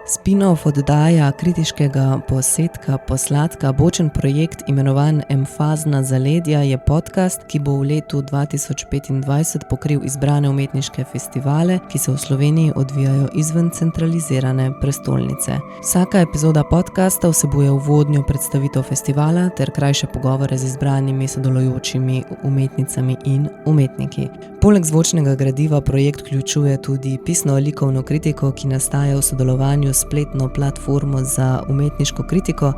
Spin-off oddaja kritiškega posnetka Posladka bočen projekt imenovan Emfazna zaledja je podcast, ki bo v letu 2025 pokril izbrane umetniške festivale, ki se v Sloveniji odvijajo izven centralizirane prestolnice. Vsaka epizoda podcasta vsebuje uvodnjo predstavitev festivala ter krajše pogovore z izbranimi sodelujočimi umetnicami in umetniki. Poleg zvočnega gradiva projekt vključuje tudi pisno-likovno kritiko, ki nastaja v sodelovanju s spletno platformo za umetniško kritiko,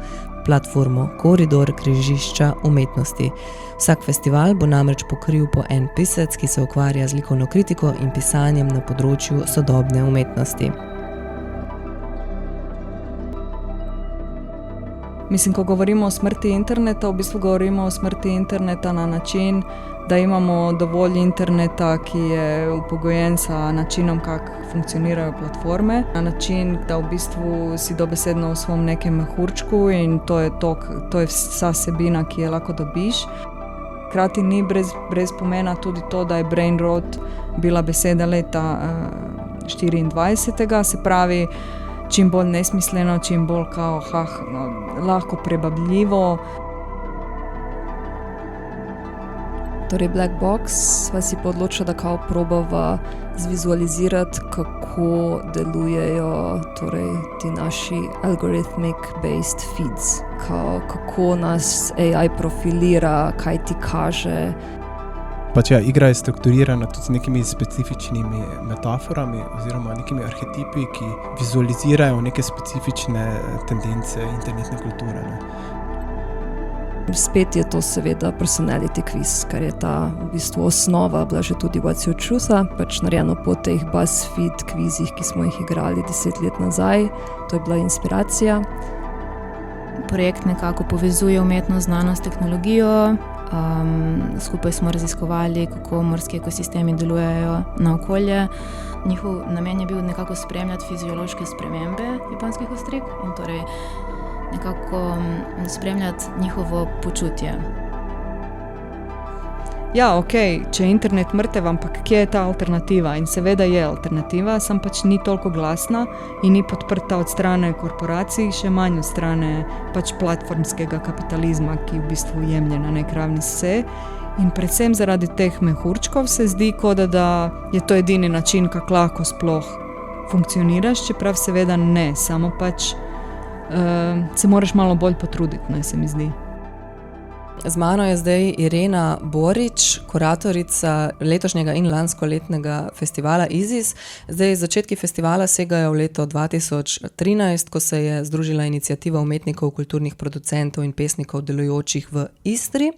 platformo Koridor križišča umetnosti. Vsak festival bo namreč pokril po en pisec, ki se ukvarja z likovno kritiko in pisanjem na področju sodobne umetnosti. Mislim, ko govorimo o smrti interneta, v bistvu govorimo o smrti interneta na način, da imamo dovolj interneta, ki je upogojen sa načinom, kako funkcionirajo platforme, na način, da v bistvu si dobesedno v svom nekem mehurčku in to je vsa sebina, ki je lahko dobiš. Hkrati ni brez pomena tudi to, da je brain rot bila beseda leta 24. Se pravi, čim bolj nesmisleno, čim bolj lahko prebabljivo. Torej Black Box sva si odločila, da probava zvizualizirati, kako delujejo ti naši algorithmic based feeds. Kako nas AI profilira, kaj ti kaže. Igra je strukturirana tudi z nekimi specifičnimi metaforami oziroma nekimi arhetipi, ki vizualizirajo neke specifične tendence internetne kulture. Spet je to seveda personality quiz, kar je ta v bistvu osnova bila že tudi What's Your Truth-a, narejeno po teh BuzzFeed kvizih, ki smo jih igrali 10 let nazaj. To je bila inspiracija. Projekt nekako povezuje umetnost, znanost, tehnologijo. Skupaj smo raziskovali, kako morski ekosistemi delujejo na okolje. Njihov namen je bil nekako spremljati fiziološke spremembe japonskih ostrig in torej nekako spremljati njihovo počutje. Ja, okej, če je internet mrtev, ampak kje je ta alternativa? In seveda je alternativa, sam ni toliko glasna in ni podprta od strane korporacij, še manj od strane platformskega kapitalizma, ki v bistvu jemlje na nek ravni vse. In predvsem zaradi teh mehurčkov se zdi, kot da je to edini način, kako lahko sploh funkcioniraš, čeprav seveda ne, samo se moraš malo bolj potruditi, se mi zdi. Z mano je zdaj Irena Borič, kuratorica letošnjega in lanskoletnega festivala IZIS. Začetki festivala segajo v leto 2013, ko se je združila iniciativa umetnikov, kulturnih producentov in pesnikov delujočih v Istri.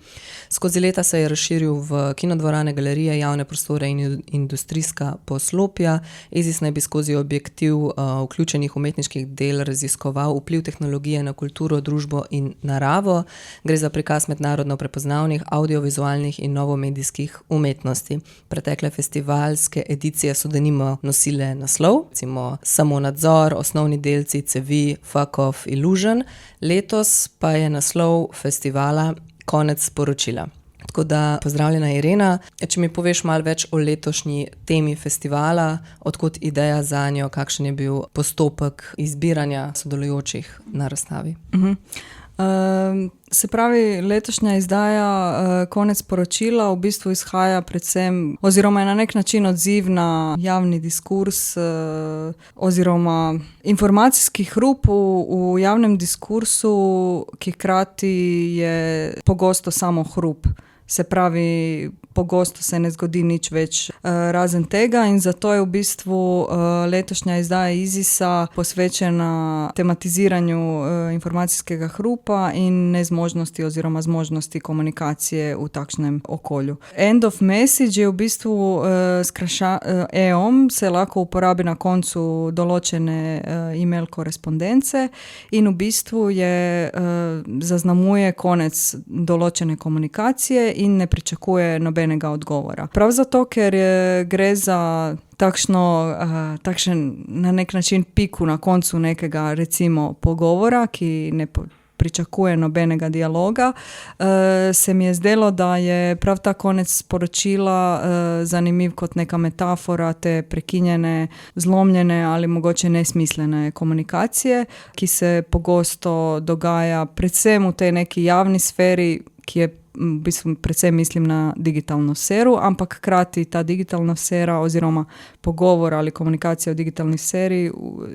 Skozi leta se je razširil v kinodvorane, galerije, javne prostore in industrijska poslopja. IZIS naj bi skozi objektiv vključenih umetniških del raziskoval vpliv tehnologije na kulturo, družbo in naravo. Gre za prikaz mednarodno prepoznavnih audiovizualnih in novomedijskih umetnosti. Pretekle festivalske edicije so denimo nosile naslov, recimo Samo nadzor, osnovni delci, cevi, fuck off, illusion. Letos pa je naslov festivala Konec sporočila. Tako da, pozdravljena Irena. Če mi poveš malo več o letošnji temi festivala, odkot ideja zanjo, kakšen je bil postopek izbiranja sodelujočih na razstavi? Se pravi, letošnja izdaja Konec sporočila v bistvu izhaja predvsem, oziroma je na nek način odziv na javni diskurs oziroma informacijski hrup v javnem diskursu, ki hkrati je pogosto samo hrup. Se pravi, pogosto se ne zgodi nič več razen tega in zato je v bistvu letošnja izdaja IZIS-a posvečena tematiziranju informacijskega hrupa in nezmožnosti oziroma zmožnosti komunikacije v takšnem okolju. End of message je v bistvu EOM, se lahko uporabi na koncu določene e-mail korespondence in v bistvu zaznamuje konec določene komunikacije in ne pričakuje nobenega odgovora. Prav zato, ker gre za takšen na nek način piku na koncu nekega recimo pogovora, ki pričakuje nobenega dialoga, se mi je zdelo, da je prav ta konec sporočila zanimiv kot neka metafora te prekinjene, zlomljene ali mogoče nesmislene komunikacije, ki se pogosto dogaja predvsem v tej neki javni sferi, ki je v bistvu predvsem mislim na digitalno sfero, ampak hkrati ta digitalna sfera oziroma pogovor ali komunikacija v digitalni sferi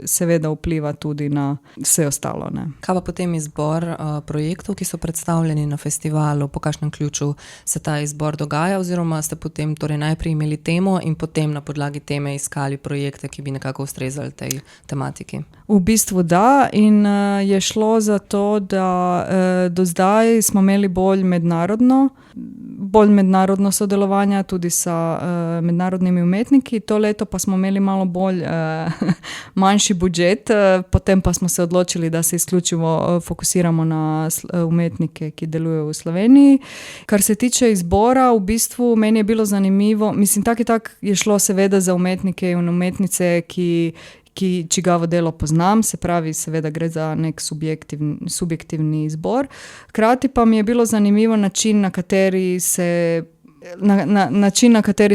seveda vpliva tudi na vse ostalo. Ne. Kaj pa potem izbor projektov, ki so predstavljeni na festivalu, po kakšnem ključu se ta izbor dogaja, oziroma ste potem torej najprej imeli temo in potem na podlagi teme iskali projekte, ki bi nekako ustrezali tej tematiki? V bistvu da, in je šlo za to, da do zdaj smo imeli bolj mednarodno sodelovanje tudi sa mednarodnimi umetniki. To leto pa smo imeli malo bolj manjši budžet, potem pa smo se odločili, da se izključivo fokusiramo na umetnike, ki delujejo v Sloveniji. Kar se tiče izbora, v bistvu meni je bilo zanimivo, mislim, tak je šlo seveda za umetnike in umetnice, čigavo delo poznam, se pravi, seveda gre za nek subjektivni izbor. Hkrati pa mi je bilo zanimivo način, na kateri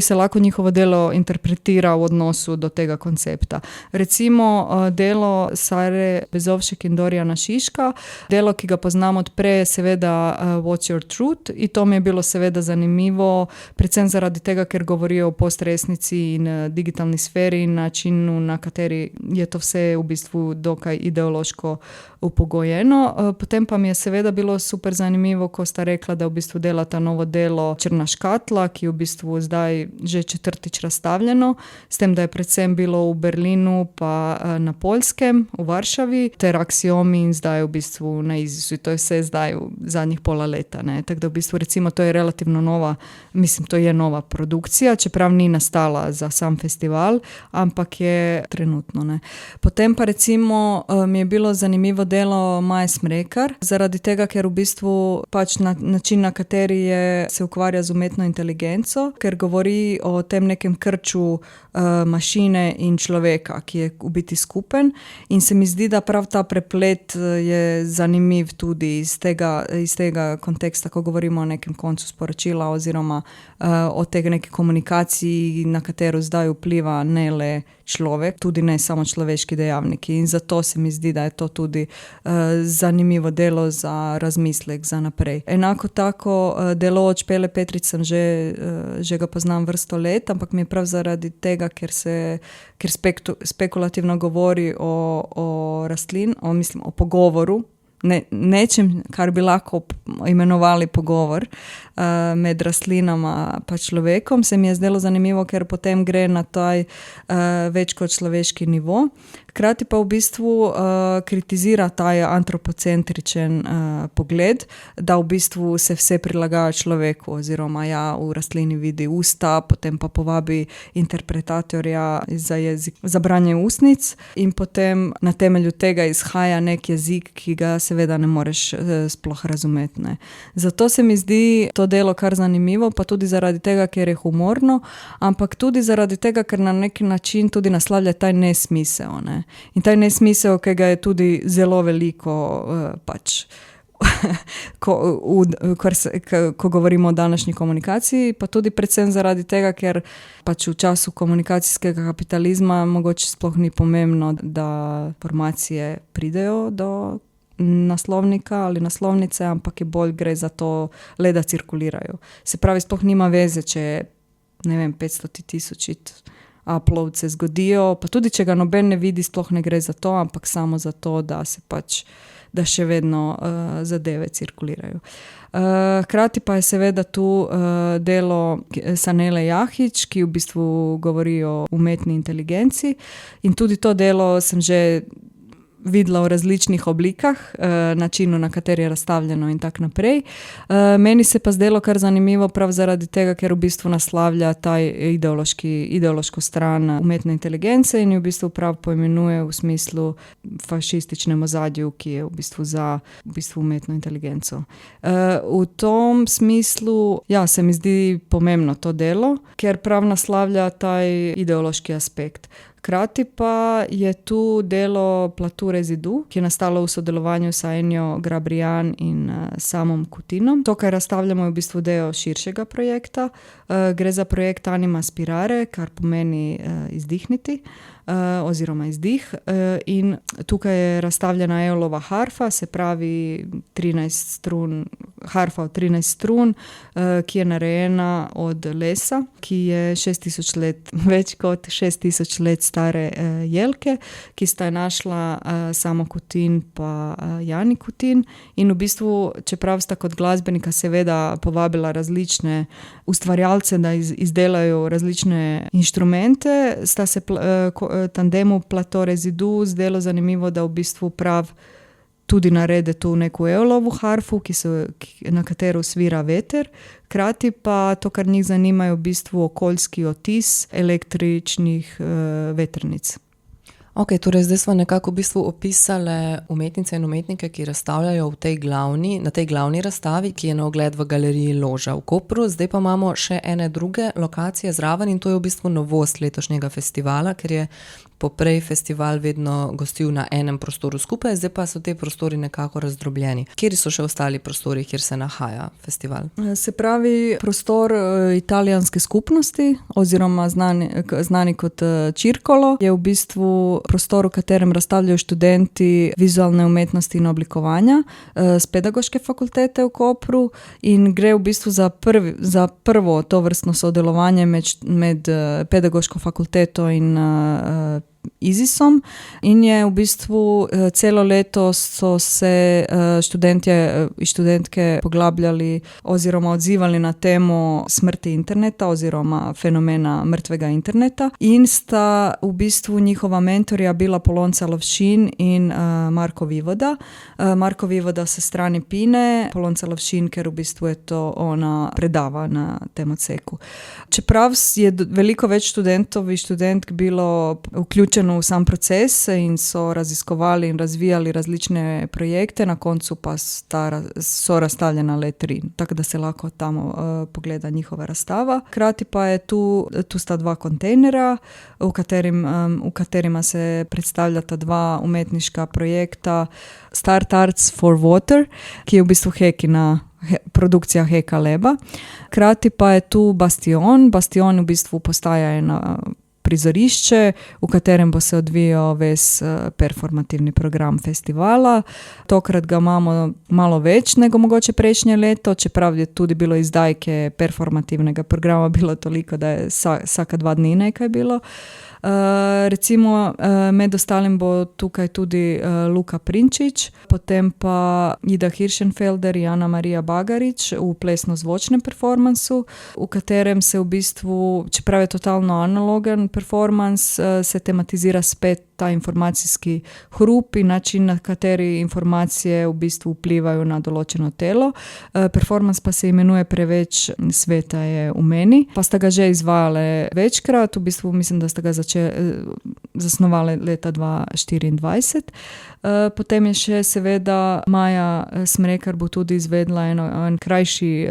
se lahko njihovo delo interpretira v odnosu do tega koncepta. Recimo delo Sare Bezovšek in Dorijana Šiška, delo, ki ga poznam odprej, je seveda What's Your Truth, in to mi je bilo seveda zanimivo, predvsem zaradi tega, ker govorijo o postresnici in digitalni sferi in načinu, na kateri je to vse v bistvu dokaj ideološko upogojeno. Potem pa mi je seveda bilo super zanimivo, ko sta rekla, da v bistvu delata novo delo Črna škatla, ki je v bistvu zdaj že 4. razstavljeno, s tem, da je predvsem bilo v Berlinu pa na Poljskem, v Varšavi, ter Aksiomi in zdaj v bistvu na Izisu. To je vse zdaj v zadnjih pola leta. Tako da v bistvu recimo to je relativno nova, mislim, to je nova produkcija, čeprav ni nastala za sam festival, ampak je trenutno. Ne. Potem pa recimo mi je bilo zanimivo delo Maje Smrekar, zaradi tega, ker v bistvu pač način, na kateri se ukvarja z umetno inteligenco, ker govori o tem nekem krču mašine in človeka, ki je v biti skupen, in se mi zdi, da prav ta preplet je zanimiv tudi iz tega konteksta, ko govorimo o nekem koncu sporočila oziroma o tej neki komunikaciji, na katero zdaj vpliva ne le človek, tudi ne samo človeški dejavniki, in zato se mi zdi, da je to tudi zanimivo delo za razmislek za naprej. Enako tako delo od Špele Petrič sem že ga poznam vrsto let, ampak mi je prav zaradi tega, ker spekulativno govori o pogovoru, nečem, kar bi lahko imenovali pogovor med rastlinama pa človekom, se mi je zdelo zanimivo, ker potem gre na taj več kot človeški nivo. Hkrati pa v bistvu kritizira taj antropocentričen pogled, da v bistvu se vse prilagaja človeku, oziroma v rastlini vidi usta, potem pa povabi interpretatorja za branje ustnic in potem na temelju tega izhaja nek jezik, ki ga seveda ne moreš sploh razumeti. Ne. Zato se mi zdi to delo kar zanimivo, pa tudi zaradi tega, ker je humorno, ampak tudi zaradi tega, ker na neki način tudi naslavlja taj nesmisel. Ne. In taj nesmisel, ki ga je tudi zelo veliko ko govorimo o današnji komunikaciji, pa tudi predvsem zaradi tega, ker v času komunikacijskega kapitalizma mogoče sploh ni pomembno, da informacije pridejo do naslovnika ali naslovnice, ampak je bolj gre za to, le da cirkulirajo. Se pravi, sploh nima veze, če 500,000 upload se zgodijo, pa tudi, če ga noben ne vidi, sploh ne gre za to, ampak samo za to, da se da še vedno zadeve cirkulirajo. Hkrati pa je seveda tu delo Sanele Jahič, ki v bistvu govori o umetni inteligenci, in tudi to delo sem že videla v različnih oblikah, načinu, na kateri je razstavljeno in tak naprej. Meni se pa zdelo kar zanimivo prav zaradi tega, ker v bistvu naslavlja taj ideološko stran umetne inteligence in jo v bistvu prav poimenuje v smislu fašističnem ozadju, ki je v bistvu za umetno inteligenco. V tom smislu, se mi zdi pomembno to delo, ker prav naslavlja taj ideološki aspekt. Hkrati pa je tu delo Plateau Residus, ki je nastalo v sodelovanju s Enjo Grabrian in Samom Kutinom. To, kar razstavljamo, je v bistvu del širšega projekta. Gre za projekt Anima Spirare, kar pomeni izdihniti oziroma izdih. In tukaj je razstavljena Eolova harfa, se pravi 13 strun, harfa od 13 strun, ki je narejena od lesa, ki je 6000 let, več kot 6000 let stare jelke, ki sta je našla Samo Kutin pa Jani Kutin. In v bistvu, čeprav sta kot glasbenika seveda povabila različne ustvarjalce, da izdelajo različne inštrumente, sta se tandemu Plateau Residus zdelo zanimivo, da v bistvu prav tudi narede tu neku Eolovu harfu, na katero svira veter. Hkrati pa to, kar njih zanima, je v bistvu okoljski odtis električnih vetrnic. Ok, torej zdaj smo nekako v bistvu opisali umetnice in umetnike, ki razstavljajo na tej glavni razstavi, ki je na ogled v galeriji Loža v Kopru. Zdaj pa imamo še ene druge lokacije zraven in to je v bistvu novost letošnjega festivala, ker je poprej festival vedno gostil na enem prostoru skupaj, zdaj pa so te prostori nekako razdrobljeni. Kjeri so še ostali prostori, kjer se nahaja festival? Se pravi, prostor italijanske skupnosti oziroma znani kot Circolo je v bistvu prostor, v katerem razstavljajo študenti vizualne umetnosti in oblikovanja z pedagoške fakultete v Kopru in gre v bistvu za prvo tovrstno sodelovanje med pedagoško fakulteto in IZIS-om in je v bistvu celo leto so se študentje in študentke poglabljali oziroma odzivali na temo smrti interneta oziroma fenomena mrtvega interneta in sta v bistvu njihova mentorja bila Polonca Lovšin in Marko Vivoda. Marko Vivoda sa strani Pine, Polonca Lovšin, ker v bistvu je to ona predava na tem odseku. Čeprav je veliko več študentov in študentk bilo vključeno v sam proces in so raziskovali in razvijali različne projekte, na koncu pa so razstavljena le 3, tako da se lahko tam pogleda njihova razstava. Hkrati pa je tu sta 2 kontejnera, v katerima se predstavljata 2 umetniška projekta Start Arts for Water, ki je v bistvu Hekina produkcija Heka Leba. Hkrati pa je tu Bastion. Bastion v bistvu postaja ena prizorišče, v katerem bo se odvijal ves performativni program festivala. Tokrat ga imamo malo več nego mogoče prejšnje leto, čeprav je tudi bilo izdajke performativnega programa bilo toliko, da je vsaka 2 dni nekaj bilo. Recimo med ostalim bo tukaj tudi Luka Prinčič, potem pa Ida Hirschenfelder in Ana Marija Bagarič v plesno-zvočnem performansu, v katerem se v bistvu, čeprav je totalno analogen performans, se tematizira spet ta informacijski hrup in način, na kateri informacije v bistvu vplivajo na določeno telo. Performans pa se imenuje Preveč sveta je v meni, pa sta ga že izvajale večkrat, v bistvu mislim, da sta ga zasnovali leta 2024. Potem je še seveda Maja Smrekar bo tudi izvedla en krajši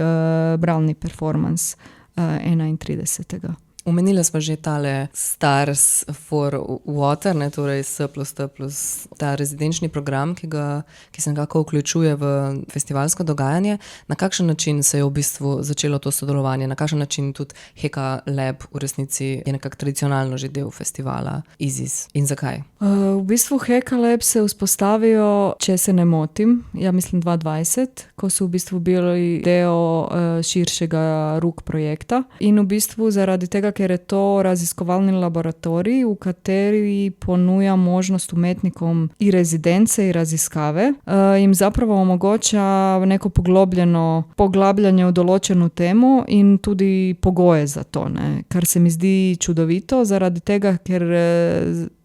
bralni performans 31. Omenila smo že tale Stars for Water, torej S+T plus ta rezidenčni program, ki se nekako vključuje v festivalsko dogajanje. Na kakšen način se je v bistvu začelo to sodelovanje? Na kakšen način tudi Heka Lab v resnici je nekako tradicionalno že del festivala IZIS? In zakaj? V bistvu Heka Lab se vzpostavijo, če se ne motim, ja mislim 2020, ko so v bistvu bili del širšega RUK projekta in v bistvu zaradi tega, ker je to raziskovalni laboratorij, v kateri ponuja možnost umetnikom i rezidence i raziskave, jim zapravo omogoča neko poglabljanje v določenu temo in tudi pogoje za to, ne? Kar se mi zdi čudovito, zaradi tega, ker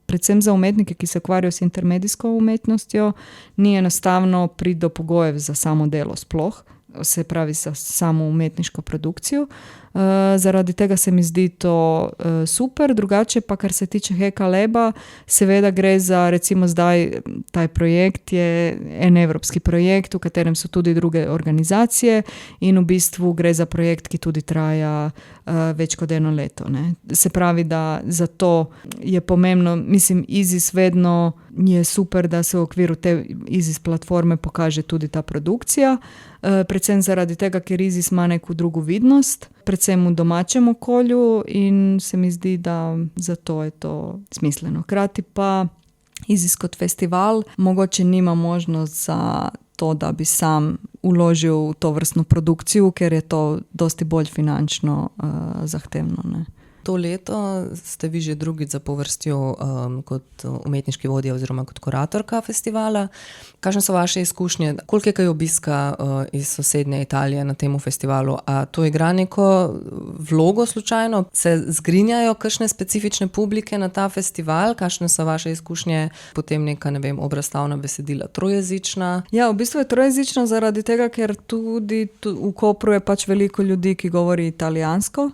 predvsem za umetnike, ki se ukvarjajo s intermedijsko umetnostjo, ni enostavno priti do pogojev za samo delo sploh, se pravi za samo umetniško produkcijo. Zaradi tega se mi zdi to super. Drugače pa, kar se tiče Heka Laba, seveda gre za, recimo zdaj, taj projekt je en evropski projekt, v katerem so tudi druge organizacije in v bistvu gre za projekt, ki tudi traja več kot 1 leto. Ne. Se pravi, da zato je pomembno, mislim, ISIS vedno je super, da se v okviru te ISIS platforme pokaže tudi ta produkcija, predvsem zaradi tega, ker ISIS ima neko drugo vidnost, predvsem v domačem okolju in se mi zdi, da zato je to smisleno. Hkrati pa ISIS kot festival mogoče nima možnost za to, da bi sam uložil v to vrstno produkcijo, ker je to dosti bolj finančno zahtevno. Ne. To leto ste vi že drugič zapovrstjo kot umetniški vodja oziroma kot kuratorka festivala. Kakšne so vaše izkušnje? Koliko je kaj obiska iz sosednje Italije na temu festivalu? A to igra neko vlogo slučajno? Se zgrinjajo kakšne specifične publike na ta festival? Kakšne so vaše izkušnje? Potem neka, ne vem, obrazstavna besedila trojezična? Ja, v bistvu je trojezična zaradi tega, ker tudi v Kopru je pač veliko ljudi, ki govori italijansko.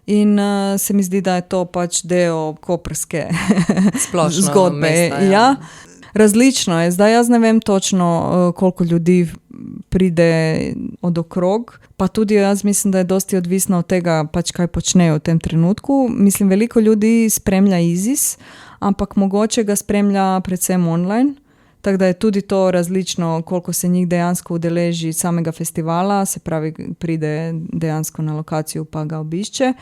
In se mi zdi, da je to pač del koprske zgodbe. Mesta, ja. Različno je. Zdaj jaz ne vem točno, koliko ljudi pride od okrog, pa tudi jaz mislim, da je dosti odvisno od tega, pač kaj počnejo v tem trenutku. Mislim, veliko ljudi spremlja ISIS, ampak mogoče ga spremlja predvsem online. Tako da je tudi to različno, koliko se njih dejansko udeleži samega festivala, se pravi, pride dejansko na lokacijo pa ga obišče.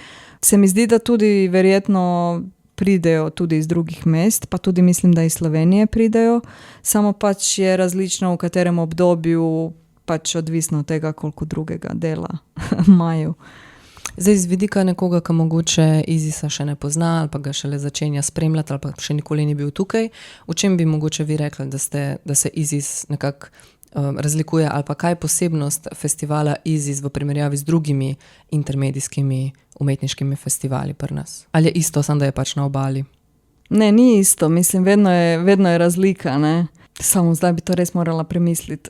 Se mi zdi, da tudi verjetno pridejo tudi iz drugih mest, pa tudi mislim, da iz Slovenije pridejo, samo pač je različno v katerem obdobju, pač odvisno od tega, koliko drugega dela imajo. Zdaj, z vidika nekoga, ki mogoče ISIS-a še ne pozna ali pa ga šele začenja spremljati ali pa še nikoli ni bil tukaj, v čem bi mogoče vi rekli, da se ISIS nekako razlikuje ali pa kaj je posebnost festivala ISIS v primerjavi z drugimi intermedijskimi umetniškimi festivali pri nas? Ali je isto, samo da je pač na obali? Ne, ni isto. Mislim, vedno je razlika, ne? Samo zdaj bi to res morala premisliti.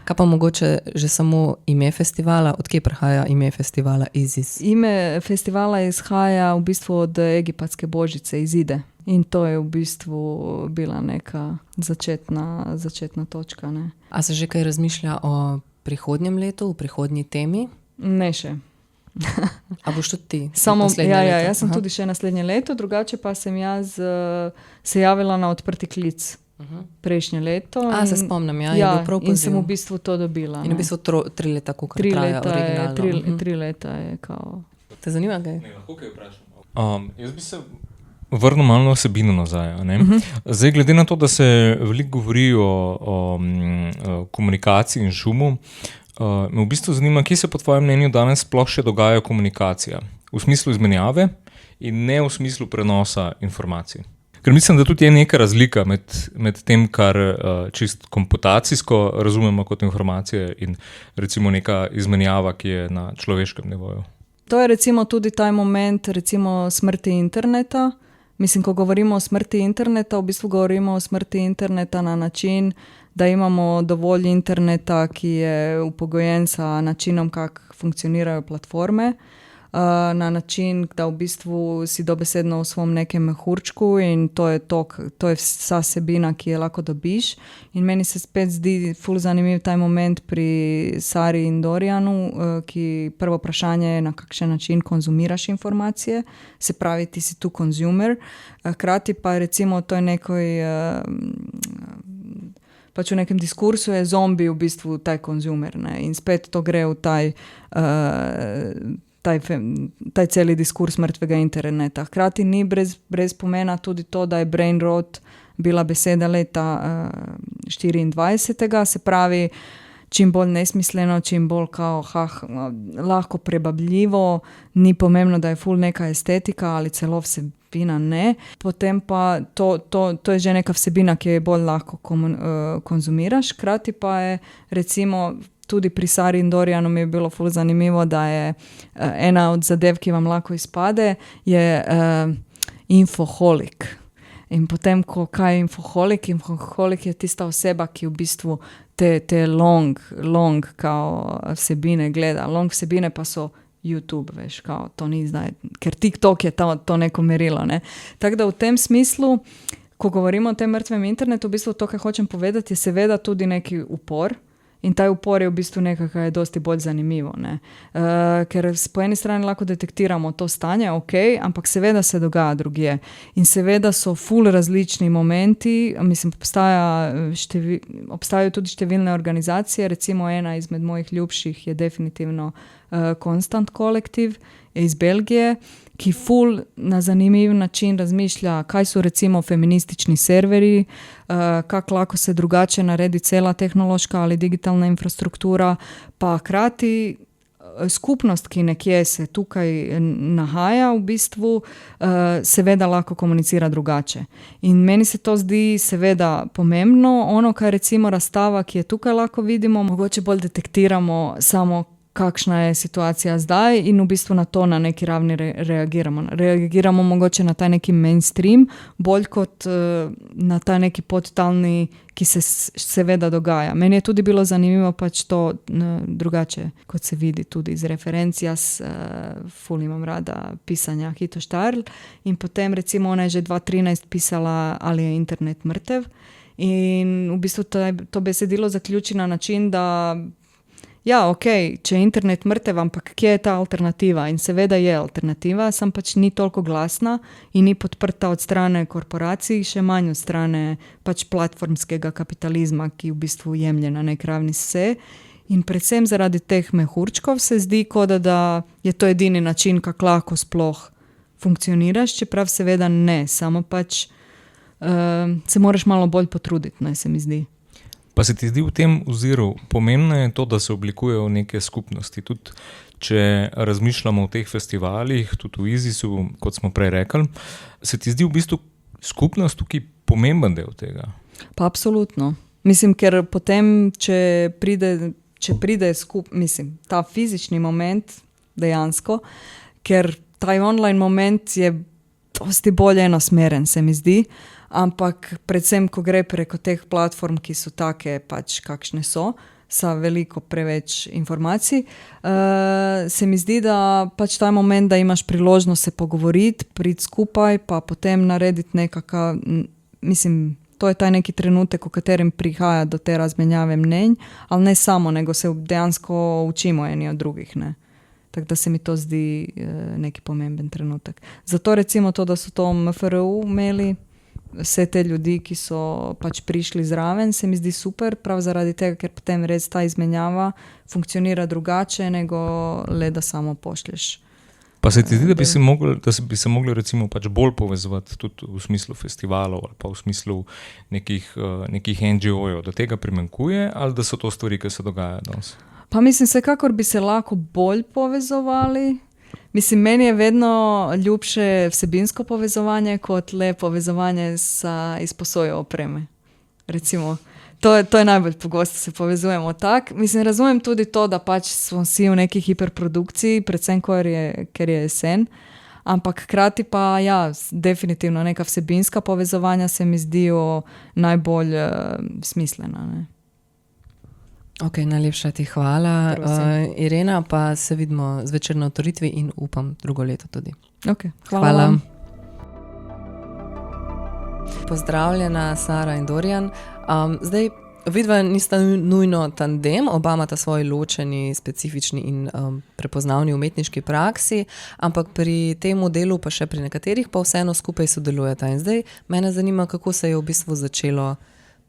Kaj pa mogoče že samo ime festivala? Od kje prihaja ime festivala ISIS? Ime festivala izhaja v bistvu od egipatske božice Izide. In to je v bistvu bila neka začetna točka. Ne? A se že kaj razmišlja o prihodnjem letu, v prihodnji temi? Ne še. A boš tudi ti? Jaz sem tudi še naslednje leto, drugače pa sem jaz se javila na odprti klic. Prejšnje leto. Se spomnim, je bil prav poziv. In sem v bistvu to dobila. In v bistvu 3 leta, koliko traja originalno. 3 leta je kao. Te zanima kaj? Ne, lahko kaj vprašam. Jaz bi se vrnil malo na vsebino nazaj. Zdaj, glede na to, da se veliko govori o komunikaciji in šumu, me v bistvu zanima, kje se po tvojem mnenju danes sploh še dogaja komunikacija? V smislu izmenjave in ne v smislu prenosa informacij. Ker mislim, da tudi je neka razlika med tem, kar čist komputacijsko razumemo kot informacije in recimo neka izmenjava, ki je na človeškem nivoju. To je recimo tudi taj moment recimo smrti interneta. Mislim, ko govorimo o smrti interneta, v bistvu govorimo o smrti interneta na način, da imamo dovolj interneta, ki je upogojen sa načinom, kako funkcionirajo platforme, na način, da v bistvu si dobesedno v svom nekem mehurčku in to je vsa sebina, ki je lahko dobiš. In meni se spet zdi ful zanimiv taj moment pri Sari in Dorijanu, ki prvo vprašanje je, na kakšen način konzumiraš informacije, se pravi, ti si tu consumer, hkrati pa recimo to je nekoj pač v nekem diskursu je zombi v bistvu taj consumer, ne? In spet to gre v taj celi diskurs mrtvega interneta. Hkrati ni brez pomena tudi to, da je brain rot bila beseda leta 24. Se pravi, čim bolj nesmisleno, čim bolj kao, lahko prebabljivo, ni pomembno, da je ful neka estetika ali celo vsebina, ne. Potem pa to je že neka vsebina, ki je bolj lahko konzumiraš. Hkrati pa je recimo tudi pri Sari in Dorijanu mi je bilo ful zanimivo, da je ena od zadev, ki vam lahko izpade, je infoholik. In potem, kaj je infoholik? Infoholik je tista oseba, ki v bistvu te long kao vsebine gleda. Long vsebine pa so YouTube, veš, kao, to ni zdaj, ker TikTok je to neko merilo, ne. Tako da v tem smislu, ko govorimo o tem mrtvem internetu, v bistvu to, kar hočem povedati, je seveda tudi neki upor in taj upor je v bistvu nekaj, kar je dosti bolj zanimivo, ne. Ker po eni strani lahko detektiramo to stanje, ok, ampak seveda se dogaja drugje in seveda so ful različni momenti, mislim, obstajajo tudi številne organizacije, recimo ena izmed mojih ljubših je definitivno Constant Collective iz Belgije, ki ful na zanimiv način razmišlja, kaj so recimo feministični serveri, kako lahko se drugače naredi cela tehnološka ali digitalna infrastruktura, pa hkrati skupnost, ki nekje se tukaj nahaja, v bistvu seveda lahko komunicira drugače. In meni se to zdi seveda pomembno, ono, kaj recimo razstava, ki je tukaj lahko vidimo, mogoče bolj detektiramo samo kakšna je situacija zdaj in v bistvu na to na neki ravni reagiramo. Reagiramo mogoče na ta neki mainstream, bolj kot na ta neki podtalni, ki se seveda dogaja. Meni je tudi bilo zanimivo pač to drugače, kot se vidi tudi iz referenc. Jaz ful imam rada pisanja Hito Štarl in potem recimo ona je že 2013 pisala Ali je internet mrtev in v bistvu to besedilo zaključi na način, da ja, ok, če je internet mrtev, ampak kje je ta alternativa? In seveda je alternativa, sam pač ni toliko glasna in ni podprta od strane korporacij, še manj od strane pač platformskega kapitalizma, ki v bistvu jemlje na nek ravni vse. In predvsem zaradi teh mehurčkov se zdi, kot da je to edini način, kako lahko sploh funkcioniraš, čeprav seveda ne, samo pač se moraš malo bolj potruditi, ne, se mi zdi. Pa se ti zdi v tem oziru pomembno je to, da se oblikujejo neke skupnosti. Tudi če razmišljamo o teh festivalih, tudi v ISIS-u, kot smo prej rekli, se ti zdi v bistvu skupnost tukaj pomemben del tega? Pa absolutno. Mislim, ker potem, če pride mislim, ta fizični moment dejansko, ker ta online moment je dosti bolj enosmeren, se mi zdi, ampak predvsem, ko gre preko teh platform, ki so take pač kakšne so, sa veliko preveč informacij, se mi zdi, da pač ta moment, da imaš priložnost se pogovoriti, priti skupaj, pa potem narediti nekakav, mislim, to je taj neki trenutek, v katerem prihaja do te razmenjave mnenj, ali ne samo, nego se dejansko učimo eni od drugih, ne. Tako da se mi to zdi neki pomemben trenutek. Zato recimo to, da so to MFRU imeli, vse te ljudi, ki so pač prišli zraven, se mi zdi super, prav zaradi tega, ker potem res ta izmenjava funkcionira drugače, nego le da samo pošlješ. Pa se ti zdi, da bi se mogli recimo pač bolj povezovati tudi v smislu festivalov ali pa v smislu nekih NGO-jev, da tega primanjkuje ali da so to stvari, ki se dogajajo danes? Pa mislim, vsekakor bi se lahko bolj povezovali. Mislim, meni je vedno ljubše vsebinsko povezovanje kot le povezovanje sa izposojo opreme. Recimo, to je najbolj pogosto se povezujemo tak. Mislim, razumem tudi to, da pač smo vsi v neki hiperprodukciji, predvsem, ker je jesen, ampak hkrati pa ja, definitivno neka vsebinska povezovanja se mi zdijo najbolj smislena, ne. Ok, najlepša ti hvala. Irena, pa se vidimo zvečer na otvoritvi in upam drugo leto tudi. Ok, hvala. Pozdravljena Sara in Dorijan. Zdaj, vidva nista nujno tandem, oba imata svoj ločeni, specifični in prepoznavni umetniški praksi, ampak pri tem delu pa še pri nekaterih pa vseeno skupaj sodelujeta. In zdaj mene zanima, kako se je v bistvu začelo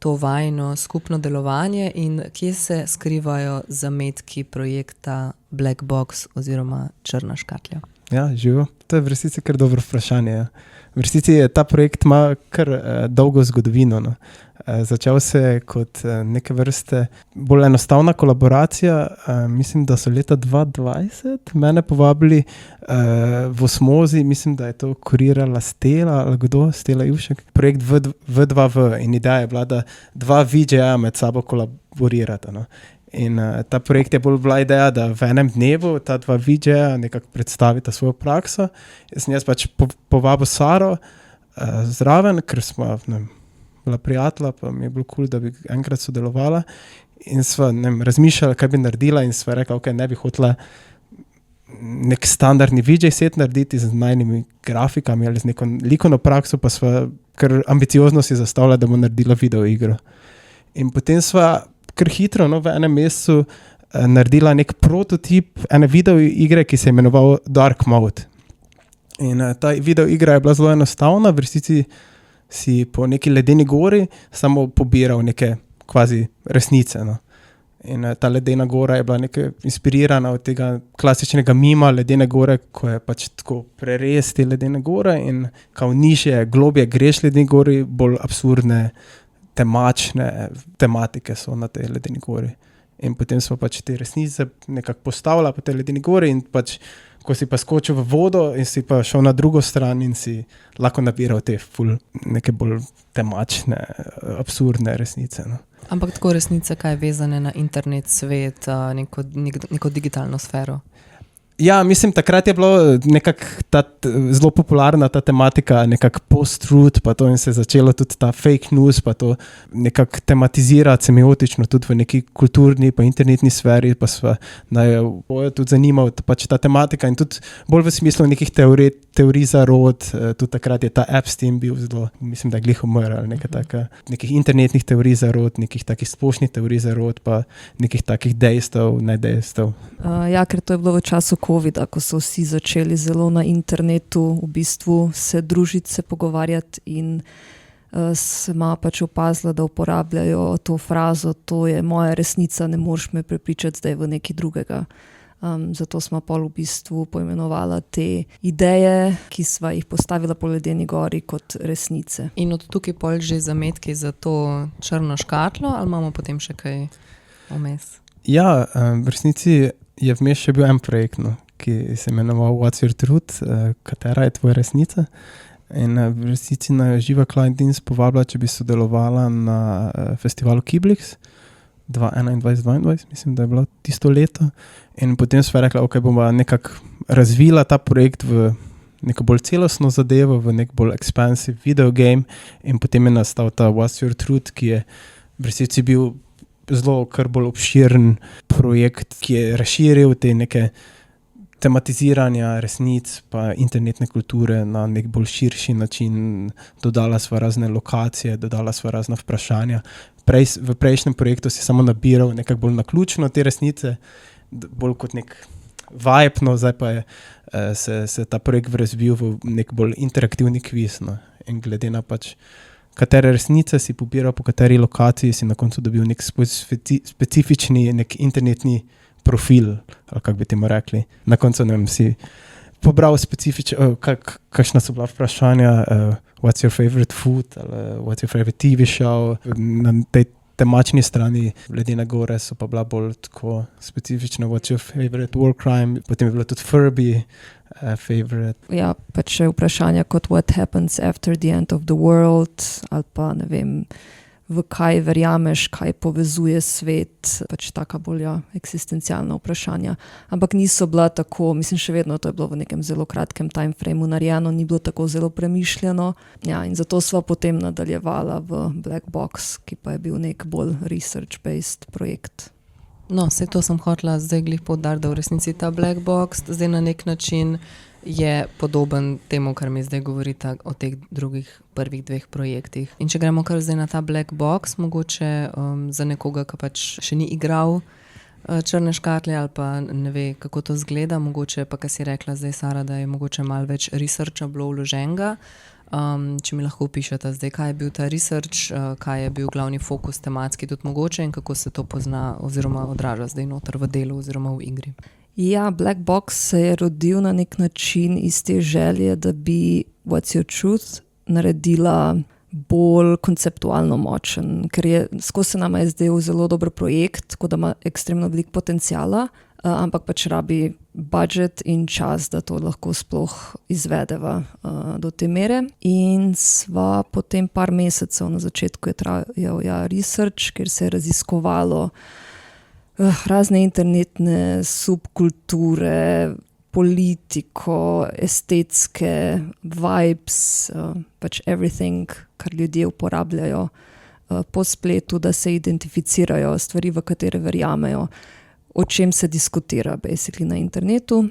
to vajno skupno delovanje in kje se skrivajo zametki projekta Black Box oziroma Črna škatlja. Ja, živo. To je v resnici kar dobro vprašanje. V resnici ta projekt ima kar dolgo zgodovino. No. Začel se je kot neke vrste bolj enostavna kolaboracija. Mislim, da so leta 2020 mene povabili v Osmozi, mislim, da je to kurirala Stela ali kdo, Stela Ivšek, projekt V2V in ideja je bila, da dva VJ-ja med sabo kolaborirata. No. In ta projekt je bolj bila ideja, da v enem dnevu ta dva VJ-ja nekako predstavita svojo prakso. Jaz pač povabil Saro zraven, ker smo bila prijatelja, pa mi je bilo cool, da bi enkrat sodelovala. In sva razmišljala, kaj bi naredila in sva rekla, ok, ne bi hotela nek standardni VJ set narediti z najnimi grafikami ali z neko likovno prakso, pa sva kar ambiciozno si zastavila, da bo naredila video igro. In potem sva kar hitro, no, v enem mesecu naredila nek prototip ene video igre, ki se je imenoval Dark Mode. In ta video igra je bila zelo enostavna, v resnici si po neki ledeni gori samo pobiral neke kvazi resnice, no. In ta ledena gora je bila nekaj inspirirana od tega klasičnega mima ledene gore, ko je pač tako prerez te ledene gore in kao nižje, globje greš ledeni gori, bolj absurdne, temačne tematike so na tej ledeni gori. In potem smo pač te resnice nekako postavila po tej ledeni gori in pač, ko si pa skočil v vodo in si pa šel na drugo stran in si lahko nabiral te neke bolj temačne, absurdne resnice, no. Ampak tako resnice, kaj je vezane na internet, svet, neko digitalno sfero? Ja, mislim, takrat je bilo nekako zelo popularna ta tematika, nekako post-truth, pa to in se je začelo tudi ta fake news, pa to nekako tematizirati semiotično tudi v neki kulturni pa internetni sferi, pa sva bojo tudi zanimala pač ta tematika in tudi bolj v smislu nekih teorij zarod, tudi takrat je ta Epstein bil zelo, mislim, da je glih umrl ali nekih internetnih teorij zarod, nekih takih splošnih teorij zarod, pa nekih takih dejstev, nedejstev. Ja, ker to je bilo v času COVID-a, ko so vsi začeli zelo na internetu v bistvu se družiti, se pogovarjati in sem pač opazila, da uporabljajo to frazo, to je moja resnica, ne moreš me prepričati, da je v nekaj drugega. Zato smo pol v bistvu poimenovala te ideje, ki sva jih postavila po ledeni gori kot resnice. In od tukaj pol že zametki za to črno škatlo ali imamo potem še kaj vmes? Ja, v resnici je vmes še bil en projekt, no, ki se imenoval What's Your Truth, katera je tvoja resnica. In v resnici na Živa Klein-Dins povabila, če bi sodelovala na festivalu Kiblix 2021-2022, mislim, da je bilo tisto leto. In potem sva rekla, ok, bomo nekako razvila ta projekt v neko bolj celostno zadevo, v nek bolj expansive video game in potem je nastal ta What's Your Truth, ki je v resnici bil zelo kar bolj obširen projekt, ki je razširil te neke tematiziranja resnic pa internetne kulture na nek bolj širši način. Dodala sva razne lokacije, dodala sva razna vprašanja. V prejšnjem projektu si samo nabiral nekako bolj naključno te resnice, bolj kot nek vibe, no, zdaj pa je se ta projekt razvil v nek bolj interaktivni kviz, no. In glede na pač katere resnice si pobiral, po kateri lokaciji si na koncu dobil nek specifični, nek internetni profil, ali kako bi temu rekli. Na koncu, ne vem, si pobral specifično, kakšna so bila vprašanja, what's your favorite food, ali what's your favorite TV show. Na tej temačni strani ledene gore so pa bila bolj tako specifično, what's your favorite war crime, potem je bilo tudi Furby, favorite. Ja, pa še vprašanja kot what happens after the end of the world, ali pa ne vem, v kaj verjameš, kaj povezuje svet, pač taka bolj eksistencialna vprašanja. Ampak niso bila tako, mislim še vedno, to je bilo v nekem zelo kratkem timeframeu narejeno, ni bilo tako zelo premišljeno. Ja, in zato sva potem nadaljevala v Black Box, ki pa je bil nek bolj research-based projekt. No, vse to sem hotela zdaj glih poudariti, da v resnici ta Black Box zdaj na nek način je podoben temu, kar mi zdaj govorite o teh drugih prvih dveh projektih. In če gremo kar zdaj na ta Black Box, mogoče za nekoga, ki pač še ni igral črne škatle ali pa ne ve, kako to zgleda, mogoče pa, kar si rekla zdaj, Sara, da je mogoče malo več researcha bilo vloženega. Če mi lahko opišete zdaj, kaj je bil ta research, kaj je bil glavni fokus tematski tudi mogoče in kako se to pozna oziroma odraža zdaj noter v delu oziroma v igri. Ja, Black Box se je rodil na nek način iz te želje, da bi What's Your Truth naredila bolj konceptualno močen, ker skozi se nama je zdel zelo dober projekt, tako da ima ekstremno veliko potenciala, ampak pač rabi budget in čas, da to lahko sploh izvedeva do te mere. In sva potem par mesecev, na začetku je trajal research, ker se je raziskovalo razne internetne subkulture, politiko, estetske, vibes, pač everything, kar ljudje uporabljajo po spletu, da se identificirajo stvari, v katere verjamejo, o čem se diskutira basically na internetu.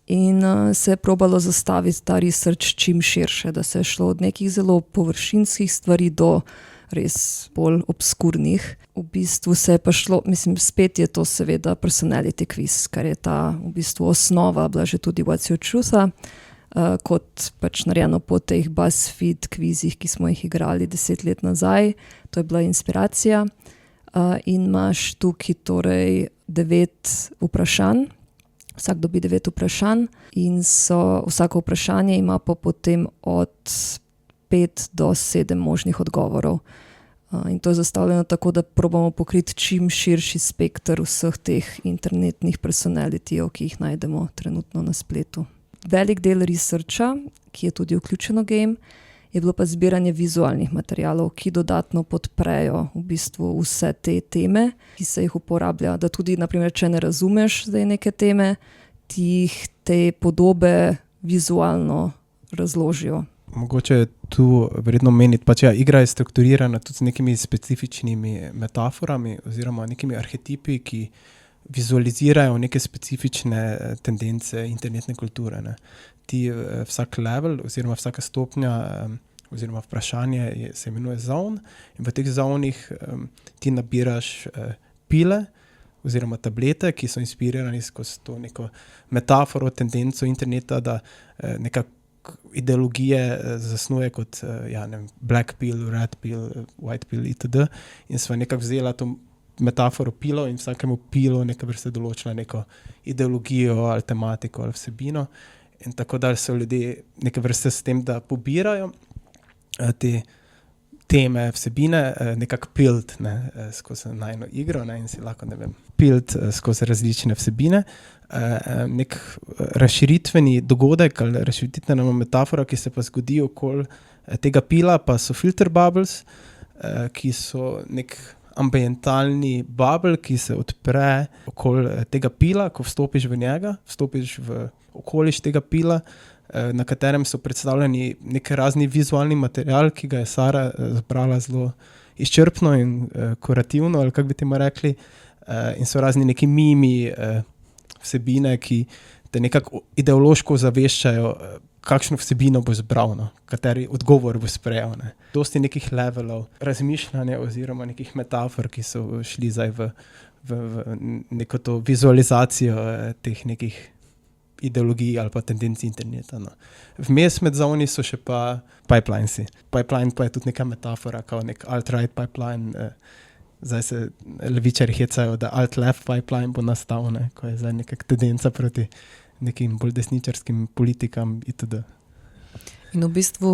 In se je probalo zastaviti ta research čim širše, da se je šlo od nekih zelo površinskih stvari do res bolj obskurnih. V bistvu se je pa šlo, mislim, spet je to seveda personality quiz, kar je ta v bistvu osnova bila že tudi What's Your Truth, kot pač narejeno po teh BuzzFeed kvizih, ki smo jih igrali 10 let nazaj. To je bila inspiracija. In imaš tukaj torej 9 vprašanj. Vsak dobi 9 vprašanj in vsako vprašanje ima pa potem od 5 do 7 možnih odgovorov. In to je zastavljeno tako, da probamo pokriti čim širši spekter vseh teh internetnih personalitijev, ki jih najdemo trenutno na spletu. Velik del researcha, ki je tudi vključeno game, je bilo pa zbiranje vizualnih materialov, ki dodatno podprejo v bistvu vse te teme, ki se jih uporablja, da tudi, naprimer, če ne razumeš zdaj neke teme, ti te podobe vizualno razložijo. Mogoče je tu vredno omeniti, pač igra je strukturirana tudi z nekimi specifičnimi metaforami oziroma nekimi arhetipi, ki vizualizirajo neke specifične tendence internetne kulture. Ne. Vsak level oziroma vsaka stopnja oziroma vprašanje se imenuje zone in v teh zonih ti nabiraš pile oziroma tablete, ki so inspirirani skozi to neko metaforo, tendenco interneta, da neka ideologije zasnuje kot black pill, red pill, white pill itd. In sva nekako vzela to metaforo pilo in vsakemu pilu neka vrste določila neko ideologijo ali tematiko ali vsebino. In tako da so ljudje neke vrste s tem, da pobirajo te teme, vsebine, nekako pilt skozi najno igro in si lahko, pilt skozi različne vsebine. Nek razširitveni dogodek ali razširitvena metafora, ki se pa zgodi okoli tega pila, pa so filter bubbles, ki so nek ambientalni bubble, ki se odpre okoli tega pila, ko vstopiš v njega, vstopiš v okoliš tega pila, na katerem so predstavljeni nek razni vizualni material, ki ga je Sara zbrala zelo izčrpno in kurativno, ali kako bi temu rekli, in so razni neki mimi, vsebine, ki te nekako ideološko zaveščajo, kakšno vsebino bo zbral, kateri odgovor bo sprejel. Dosti nekih levelov razmišljanja oziroma nekih metafor, ki so šli zdaj v neko to vizualizacijo teh nekih ideologij ali pa tendenci interneta. Vmes med zoni so še pa pipelinesi. Pipeline pa je tudi neka metafora, kao nek alt-right pipeline. Zdaj se levičari hecajo, da alt-left pipeline bo nastal, ko je zdaj neka tendenca proti nekim bolj desničarskim politikam itd. In v bistvu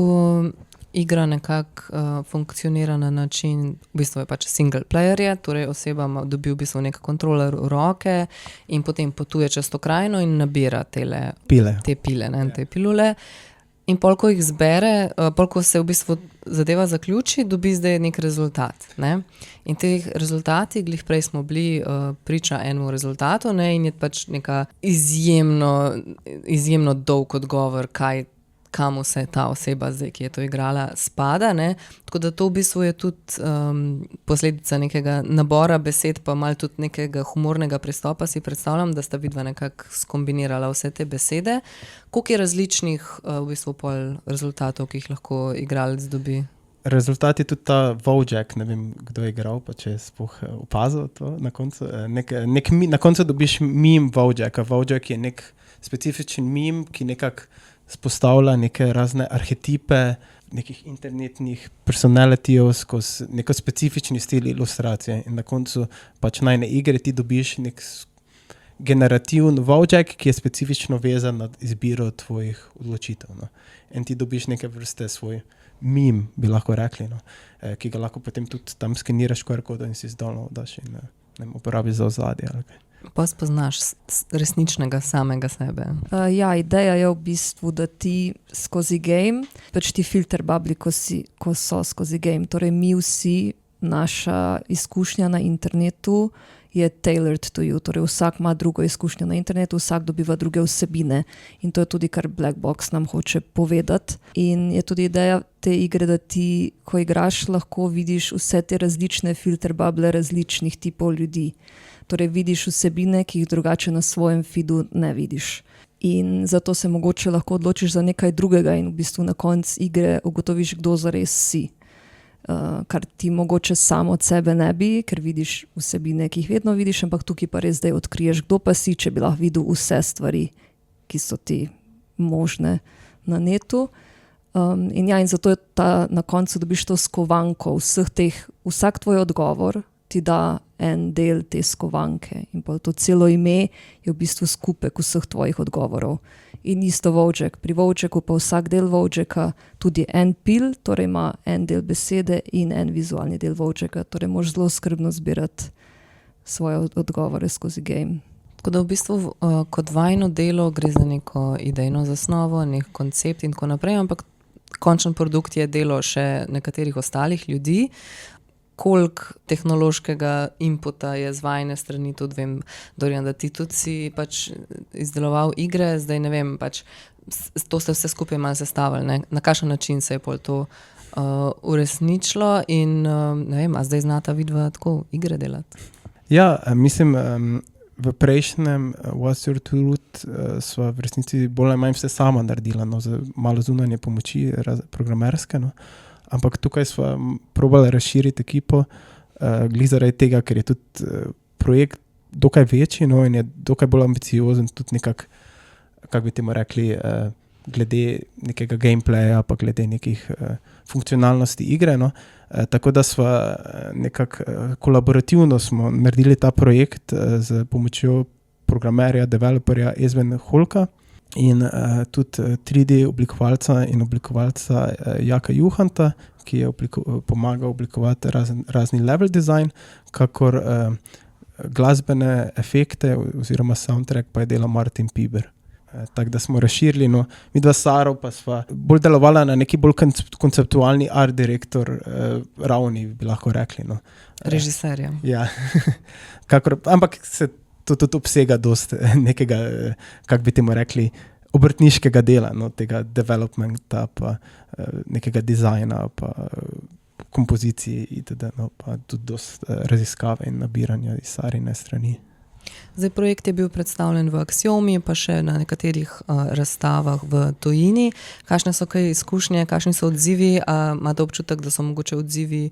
igra nekako funkcionira na način, v bistvu je pač single player, torej oseba dobi v bistvu nek kontroler v roke in potem potuje čez to krajino in nabira te pile, te pilule. In pol, ko jih zbere, pol, ko se v bistvu zadeva zaključi, dobi zdaj nek rezultat. In teh rezultati, glih prej smo bili priča enemu rezultatu, in je pač neka izjemno dolg odgovor, kam vse ta oseba zdaj, ki je to igrala, spada. Tako da to v bistvu je tudi posledica nekega nabora besed, pa malo tudi nekega humornega pristopa. Si predstavljam, da sta vidva nekako skombinirala vse te besede. Koliko je različnih v bistvu pol rezultatov, ki jih lahko igralec dobi? Rezultat je tudi ta Wojak, ne vem, kdo je igral, pa če je sploh opazil to na koncu. Na koncu dobiš meme Wojaka. Wojak je nek specifičen meme, ki nekako spostavlja neke razne arhetipe nekih internetnih personalitijev skozi neko specifični stil ilustracije. In na koncu pač najne igre ti dobiš nek generativen Wojak, ki je specifično vezan na izbiro tvojih odločitev. In ti dobiš neke vrste svoj meme, bi lahko rekli, ki ga lahko potem tudi tam skeniraš QR-kodo in si downloadaš in uporabiš za ozadje ali kaj. Pa spoznaš resničnega samega sebe. Ideja je v bistvu, da ti skozi game, pač ti filter bubli, ko so skozi game, torej mi vsi, naša izkušnja na internetu je tailored to you, torej vsak ima drugo izkušnjo na internetu, vsak dobiva druge vsebine in to je tudi, kar Black Box nam hoče povedati. In je tudi ideja te igre, da ti, ko igraš, lahko vidiš vse te različne filter bubble različnih tipov ljudi. Torej vidiš vsebine, ki jih drugače na svojem feedu ne vidiš. in zato se mogoče lahko odločiš za nekaj drugega in v bistvu na koncu igre ugotoviš, kdo zares si. Kar ti mogoče samo od sebe ne bi, ker vidiš vsebine, ki jih vedno vidiš, ampak tukaj pa res zdaj odkriješ, kdo pa si, če bi lahko videl vse stvari, ki so ti možne na netu. In zato je na koncu dobiš to skovanko vseh teh, vsak tvoj odgovor ti da en del te skovanke in pa to celo ime je v bistvu skupek vseh tvojih odgovorov. In isto Wojciech. Pri Wojciechu pa vsak del Wojciecha tudi en pil, torej ima en del besede in en vizualni del Wojciecha, torej moraš zelo skrbno zbirati svoje odgovore skozi game. Tako da v bistvu kot vajno delo gre za neko idejno zasnovo, nek koncept in tako naprej, ampak končen produkt je delo še nekaterih ostalih ljudi. Koliko tehnološkega inputa je z vajne strani, tudi vem, Dorian, da ti tudi si pač izdeloval igre, zdaj ne vem, pač to ste vse skupaj malo sestavili, ne? Na kakšen način se je pol to uresničilo in ne vem, a zdaj znata vidva tako igre delati? Ja, mislim, v prejšnjem What's Your Truth sva v resnici bolj ali manj vse sama naredila, no, z malo zunanje pomoči programerske, no. Ampak tukaj sva probala razširiti ekipo, glih zaradi tega, ker je tudi projekt dokaj večji, no, in je dokaj bolj ambiciozen, tudi nekako, kako bi temu rekli, glede nekega gameplaya, pa glede nekih funkcionalnosti igre, no. Tako da sva nekako kolaborativno smo naredili ta projekt z pomočjo programerja, developerja Esben Holka in tudi 3D oblikovalca in oblikovalca Jaka Juhanta, ki je pomagal oblikovati razni level design, kakor glasbene efekte oziroma soundtrack pa je delal Martin Piber. Tako da smo razširili, no, midva s Saro pa sva bolj delovala na neki bolj konceptualni art direktor ravni, bi lahko rekli, no. Režiserja. Ja, ampak se to tudi obsega dost nekega, kako bi temu rekli, obrtniškega dela, no, tega developmenta, pa nekega dizajna, pa kompoziciji itd., no, pa tudi dost raziskave in nabiranja iz Sarine strani. Zdaj, projekt je bil predstavljen v Axiomi, pa še na nekaterih razstavah v tujini. Kakšne so kaj izkušnje, kakšni so odzivi? Imate občutek, da so mogoče odzivi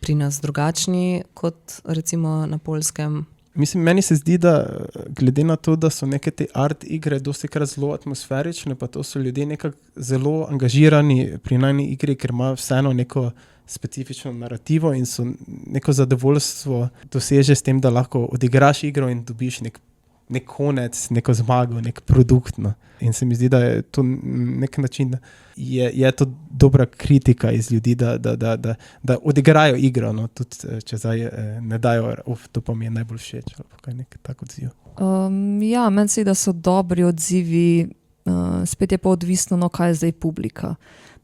pri nas drugačni kot recimo na Poljskem? Mislim, meni se zdi, da glede na to, da so neke te art igre dostikrat zelo atmosferične, pa to so ljudje nekako zelo angažirani pri najni igri, ker ima vseeno neko specifično narativo in so neko zadovoljstvo doseže s tem, da lahko odigraš igro in dobiš nek konec, neko zmago, nek produkt. No. In se mi zdi, da je to nek način, je to dobra kritika iz ljudi, da odigrajo igro, no. Tudi če zdaj ne dajo, to pa mi je najbolj všeč, ali kaj nek tak odziv. Ja, meni se, da so dobri odzivi, spet je pa odvisno, no, kaj je zdaj publika.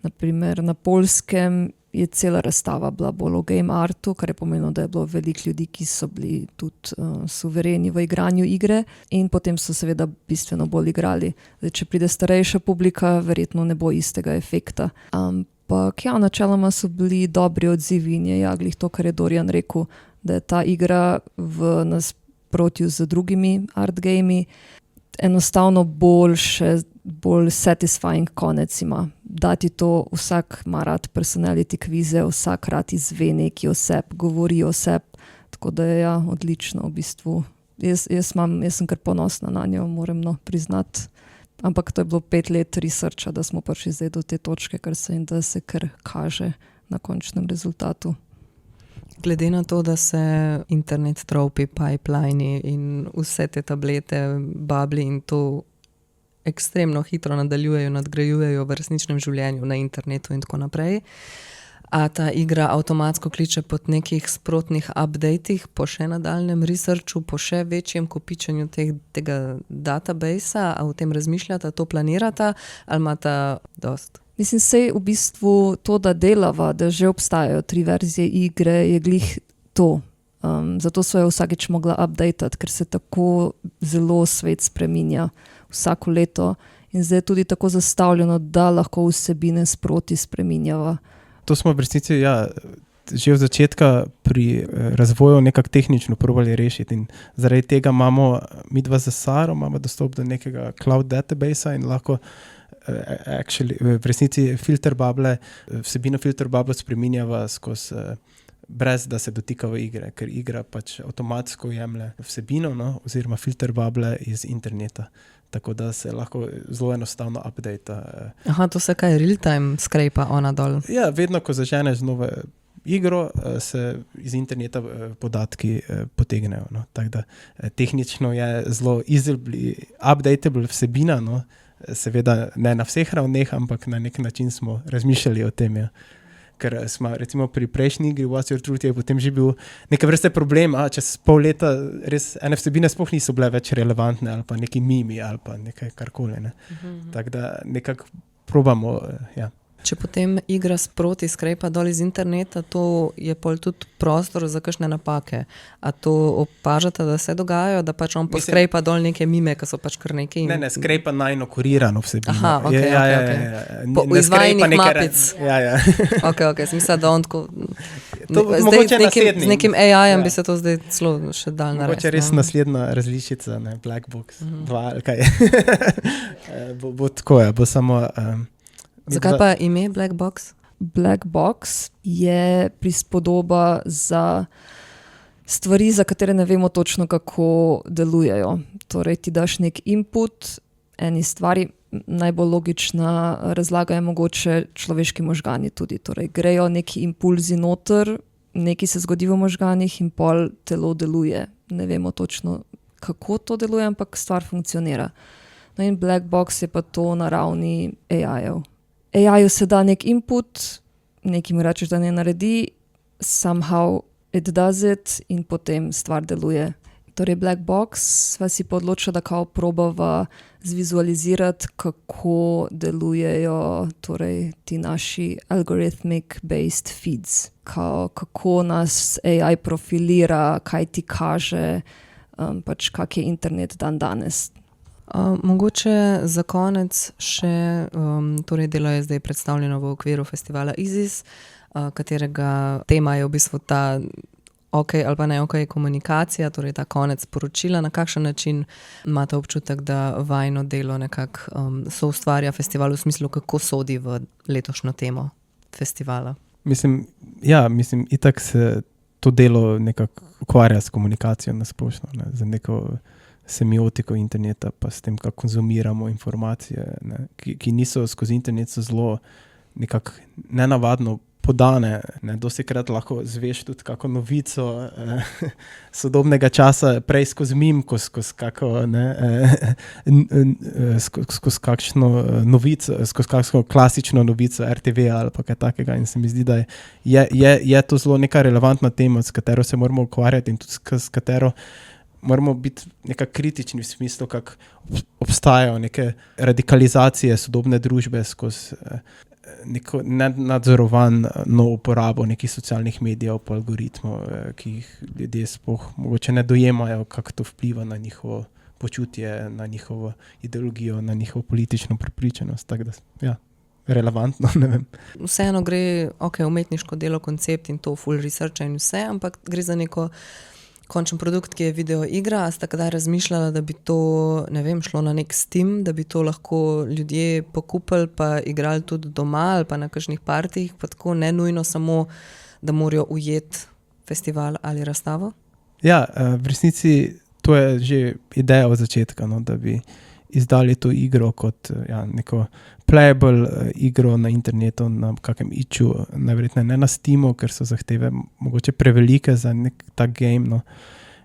Naprimer, na Poljskem je cela razstava bila bolj o game artu, kar je pomenilo, da je bilo veliko ljudi, ki so bili tudi suvereni v igranju igre in potem so seveda bistveno bolj igrali. Zdaj, če pride starejša publika, verjetno ne bo istega efekta. Ampak ja, načeloma so bili dobri odzivi in je glih to, kar je Dorian rekel, da je ta igra v nasprotju z drugimi art gamei enostavno bolj satisfying konec ima. Dati to, vsak ima rad personality kvize, vsak rad izve neki oseb, govori oseb, tako da je odlično v bistvu. Jaz sem kar ponosna na njo, moram priznati. Ampak to je bilo 5 let researcha, da smo prišli zdaj do te točke, kar se in da se kar kaže na končnem rezultatu. Glede na to, da se internet tropi, pipelini in vse te tablete, babli in to ekstremno hitro nadaljujejo, nadgrajujejo v resničnem življenju na internetu in tako naprej. A ta igra avtomatsko kliče po nekih sprotnih updatih, po še nadaljnem researchu, po še večjem kopičenju tega databasea, a o tem razmišljata, to planirata, ali imata dost? Mislim, sej v bistvu to, da delava, da že obstajajo 3 verzije igre, je glih to. Zato so jo vsakič mogla updatati, ker se tako zelo svet spreminja vsako leto in zdaj je tudi tako zastavljeno, da lahko vsebine sproti spreminjava. To smo v resnici, že od začetka pri razvoju nekako tehnično probali rešiti. In zaradi tega imamo mi dva za Saro, imamo dostop do nekega cloud databasea in lahko v resnici vsebino filter bubble spreminjava skozi brez da se dotika v igre, ker igra pač avtomatsko jemlje vsebino, no, oziroma filter bubble iz interneta. Tako da se lahko zelo enostavno update. Aha, to se kaj real-time skrepa ona dol? Ja, vedno, ko zaženeš novo igro, se iz interneta podatki potegnejo. No. Tako da tehnično je zelo easily updatable vsebina, no. Seveda ne na vseh ravneh, ampak na nek način smo razmišljali o tem. Ja. Ker smo recimo pri prejšnji igri What's Your Truth je potem že bil neke vrste problem, čez pol leta res ene vsebine sploh niso bile več relevantne ali pa neki mimi ali pa nekaj karkoli. Ne. Tako da nekako probamo, ja. Če potem igra sproti skrepa dol iz interneta, to je pol tudi prostor za kakšne napake. A to opažate, da se dogajajo, da pač on poskrepa dol neke mime, ki so pač kar neki... Ne, skrepa najno kurirano vsebino. Aha, ok. Po izvajanih mapic. Ja. Ok, smisla, da on tako... Mogoče naslednji. Z nekim AI-jem bi se to zdaj celo še dal narediti. Mogoče res naslednja različica, ne, Black Box 2 ali kaj. Bo tako, bo samo... Zakaj pa ime Black Box? Black Box je prispodoba za stvari, za katere ne vemo točno, kako delujejo. Torej, ti daš nek input eni stvari, najbolj logična razlaga je mogoče človeški možgani tudi. Torej, grejo neki impulzi noter, nekaj se zgodi v možganih in pol telo deluje. Ne vemo točno, kako to deluje, ampak stvar funkcionira. No in Black Box je pa to na ravni AI-jev. AI-ju se da nek input, nekaj mu rečeš, da ne naredi, somehow it does it in potem stvar deluje. Torej Black Box sva si podločila, da kao probava zvizualizirati, kako delujejo torej, ti naši algorithmic based feeds. Kako nas AI profilira, kaj ti kaže, pač kak je internet dan danes. Mogoče za konec še, torej delo je zdaj predstavljeno v okviru festivala ISIS, katerega tema je v bistvu ta ok ali pa ne ok komunikacija, torej ta konec poročila. Na kakšen način imate občutek, da vajino delo nekako soustvarja festival v smislu, kako sodi v letošnjo temo festivala? Mislim, itak se to delo nekako ukvarja s komunikacijo nasplošno, ne, za neko semiotiko interneta, pa s tem, kako konzumiramo informacije, ne, ki niso skozi internet so zelo nekako nenavadno podane. Ne. Dostikrat lahko zveš tudi kako novico sodobnega časa, prej skozi mim, skozi kakšno novico, skozi kakšno klasično novico RTV ali pa kaj takega. In se mi zdi, da je to zelo neka relevantna tema, s katero se moramo ukvarjati in tudi s katero moramo biti nekako kritični v smislu, kako obstajajo neke radikalizacije sodobne družbe skozi neko nenadzorovano uporabo nekih socialnih medijev po algoritmov, ki jih ljudje sploh mogoče ne dojemajo, kako to vpliva na njihovo počutje, na njihovo ideologijo, na njihovo politično prepričanost. Tako da, ja, relevantno, ne vem. Vseeno gre, umetniško delo, koncept in to full research in vse, ampak gre za neko končen produkt, ki je video igra. A sta kdaj razmišljala, da bi to, ne vem, šlo na nek Steam, da bi to lahko ljudje pokupili pa igrali tudi doma ali pa na kakšnih partijih, pa tako ne nujno samo, da morajo ujeti festival ali razstavo? Ja, v resnici to je že ideja od začetka, no, da bi izdali to igro kot neko playable igro na internetu, na kakem itchu, najverjetneje ne na Steamu, ker so zahteve mogoče prevelike za nek tak game, no.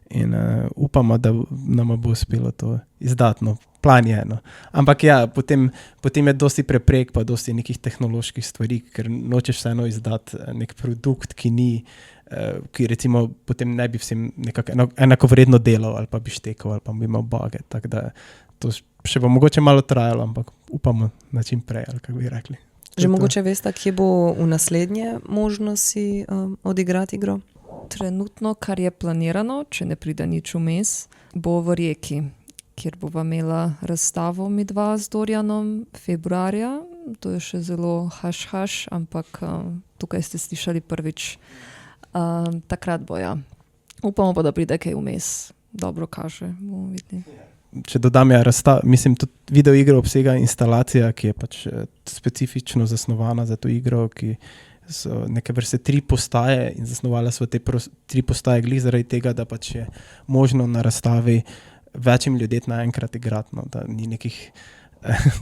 In upamo, da nam bo uspelo to izdatno. Plan je, no. Ampak ja, potem je dosti preprek, pa dosti nekih tehnoloških stvari, ker nočeš vseeno izdati nek produkt, ki recimo potem ne bi vsem nekako enakovredno delal ali pa bi štekal ali pa bi imel buge, tako da to še bo mogoče malo trajalo, ampak upamo na čim prej, ali kako bi rekli. Že mogoče veste, kje bo v naslednje možnosti odigrati igro? Trenutno, kar je planirano, če ne pride nič vmes, bo v Rijeki, kjer bova imela razstavo midva z Dorianom februarja. To je še zelo haš, ampak tukaj ste slišali prvič. Takrat bo, ja. Upamo pa, da pride kaj vmes. Dobro kaže, bomo videli. Če dodam, mislim, tudi video igro obsega instalacija, ki je pač specifično zasnovana za to igro, ki so neke vrste 3 postaje in zasnovala so te 3 postaje glih zaradi tega, da pač je možno na razstavi večjim ljudem naenkrat igrati, no, da ni nekih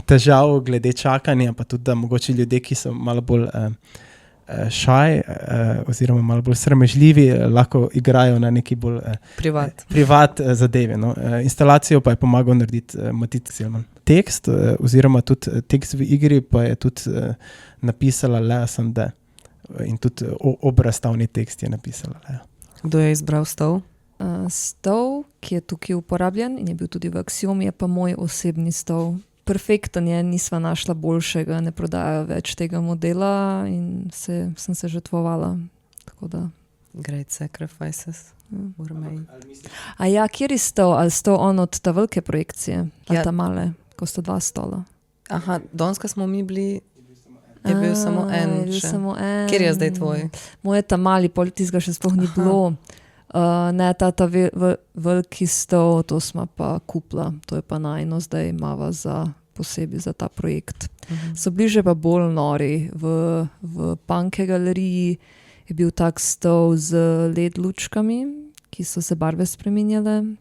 težav glede čakanja, pa tudi, da mogoče ljudje, ki so malo bolj šaj oziroma malo bolj sramežljivi, lahko igrajo na neki bolj privat zadeve. No. Instalacijo pa je pomagal narediti Matic Silman. Tekst oziroma tudi tekst v igri pa je tudi napisala Lea Sande in tudi obrazstavni tekst je napisala Lea. Kdo je izbral stol? Stol, ki je tukaj uporabljen in je bil tudi v Axiomi, je pa moj osebni stol. Perfekten je, nisva našla boljšega, ne prodajajo več tega modela in sem se žrtvovala. Tako da. Great sacrifices. A ja, kjer je stol? Ali stol on od ta velike projekcije? Ali ta male, ko sta 2 stola? Aha, danes smo mi bili, je bil samo en. Samo en. Kjer je zdaj tvoj? Moj je ta mali, politis ga še sploh ni bilo. Ne, ta veliki stol, to smo pa kupila, to je pa najno zdaj imava posebej za ta projekt. So bliže pa bolj nori. V Panke galeriji je bil tak stol z LED lučkami, ki so se barve spreminjale.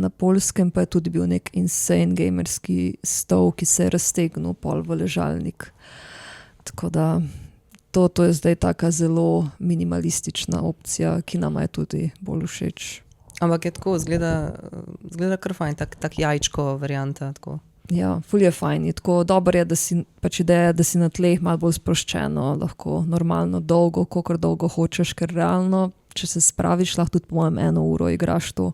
Na Poljskem pa je tudi bil nek insane gamerski stol, ki se je raztegnil pol v ležalnik. Tako da to je zdaj taka zelo minimalistična opcija, ki nama je tudi bolj všeč. Ampak je tako, zgleda kar fajn, tak jajčko varianta. Tako. Ja, ful je fajn. Je tako dobro je, da si pač ideja, da si na tleh malo bolj sproščeno, lahko normalno dolgo, kolikor dolgo hočeš, ker realno, če se spraviš, lahko tudi po mojem 1 uro igraš to,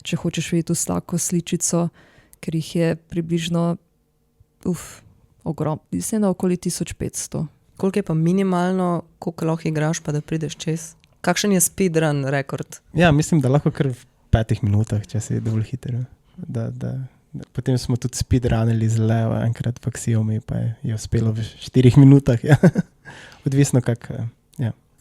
če hočeš videti vsako sličico, ker jih je približno ogromno. Mislim, da okoli 1500. Koliko je pa minimalno, koliko lahko igraš, pa da prideš čez? Kakšen je speedrun rekord? Ja, mislim, da lahko kar v 5 minutah, če si je dovolj hiter. Potem smo tudi speedrunili z Leo enkrat v Axiomi, pa je uspelo v 4 minutah. Ja. Odvisno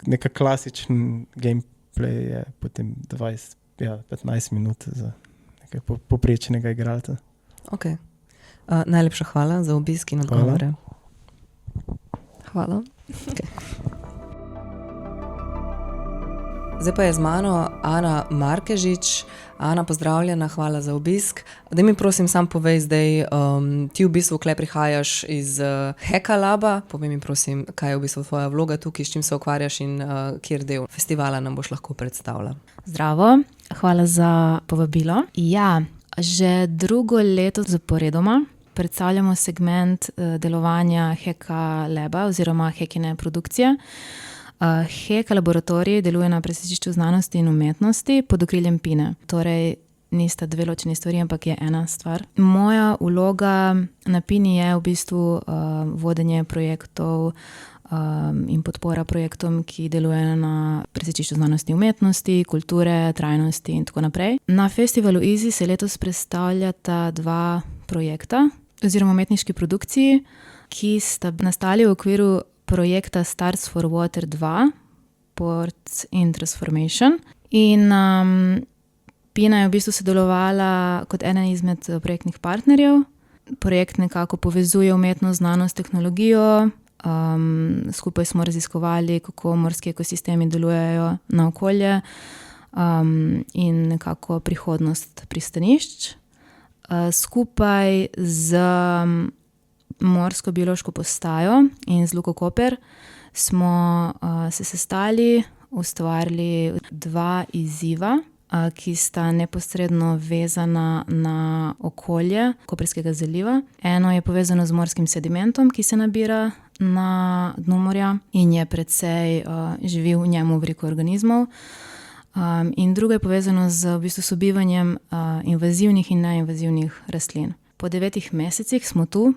neka klasičen gameplay je potem 15 minut za nekaj poprečnega igralca. Ok. Najlepša hvala za obisk in odgovore. Hvala. Okay. Zdaj pa je z mano Ana Markežič. Ana, pozdravljena, hvala za obisk. Daj mi prosim sam povej zdaj, ti v bistvu tukaj prihajaš iz Hekalaba. Povej mi prosim, kaj je v bistvu tvoja vloga tukaj, s čim se ukvarjaš in kjer del festivala nam boš lahko predstavila. Zdravo, hvala za povabilo. Ja, že 2. leto zaporedoma predstavljamo segment delovanja Hekalaba oziroma Hekine produkcije. Heka laboratorij deluje na presečišču znanosti in umetnosti pod okriljem Pine. Torej, nista 2 ločeni stvari, ampak je ena stvar. Moja vloga na Pini je v bistvu vodenje projektov in podpora projektom, ki delujejo na presečišču znanosti in umetnosti, kulture, trajnosti in tako naprej. Na festivalu Easy se letos predstavljata 2 projekta oziroma umetniški produkciji, ki sta nastali v okviru projekta Stars for Water 2, Ports in Transformation. In Pina je v bistvu sodelovala kot ena izmed projektnih partnerjev. Projekt nekako povezuje umetnost, znanost, tehnologijo. Skupaj smo raziskovali, kako morski ekosistemi delujejo na okolje in nekako prihodnost pristanišč. Skupaj z Morsko biološko postajo in z Luko Koper smo se sestali, ustvarili 2 izziva, ki sta neposredno vezana na okolje Koperskega zaliva. Eno je povezano z morskim sedimentom, ki se nabira na dnu morja in je precej živi v njemu veliko organizmov. In drugo je povezano z v bistvu sobivanjem invazivnih in neinvazivnih rastlin. Po 9 mesecih smo tu,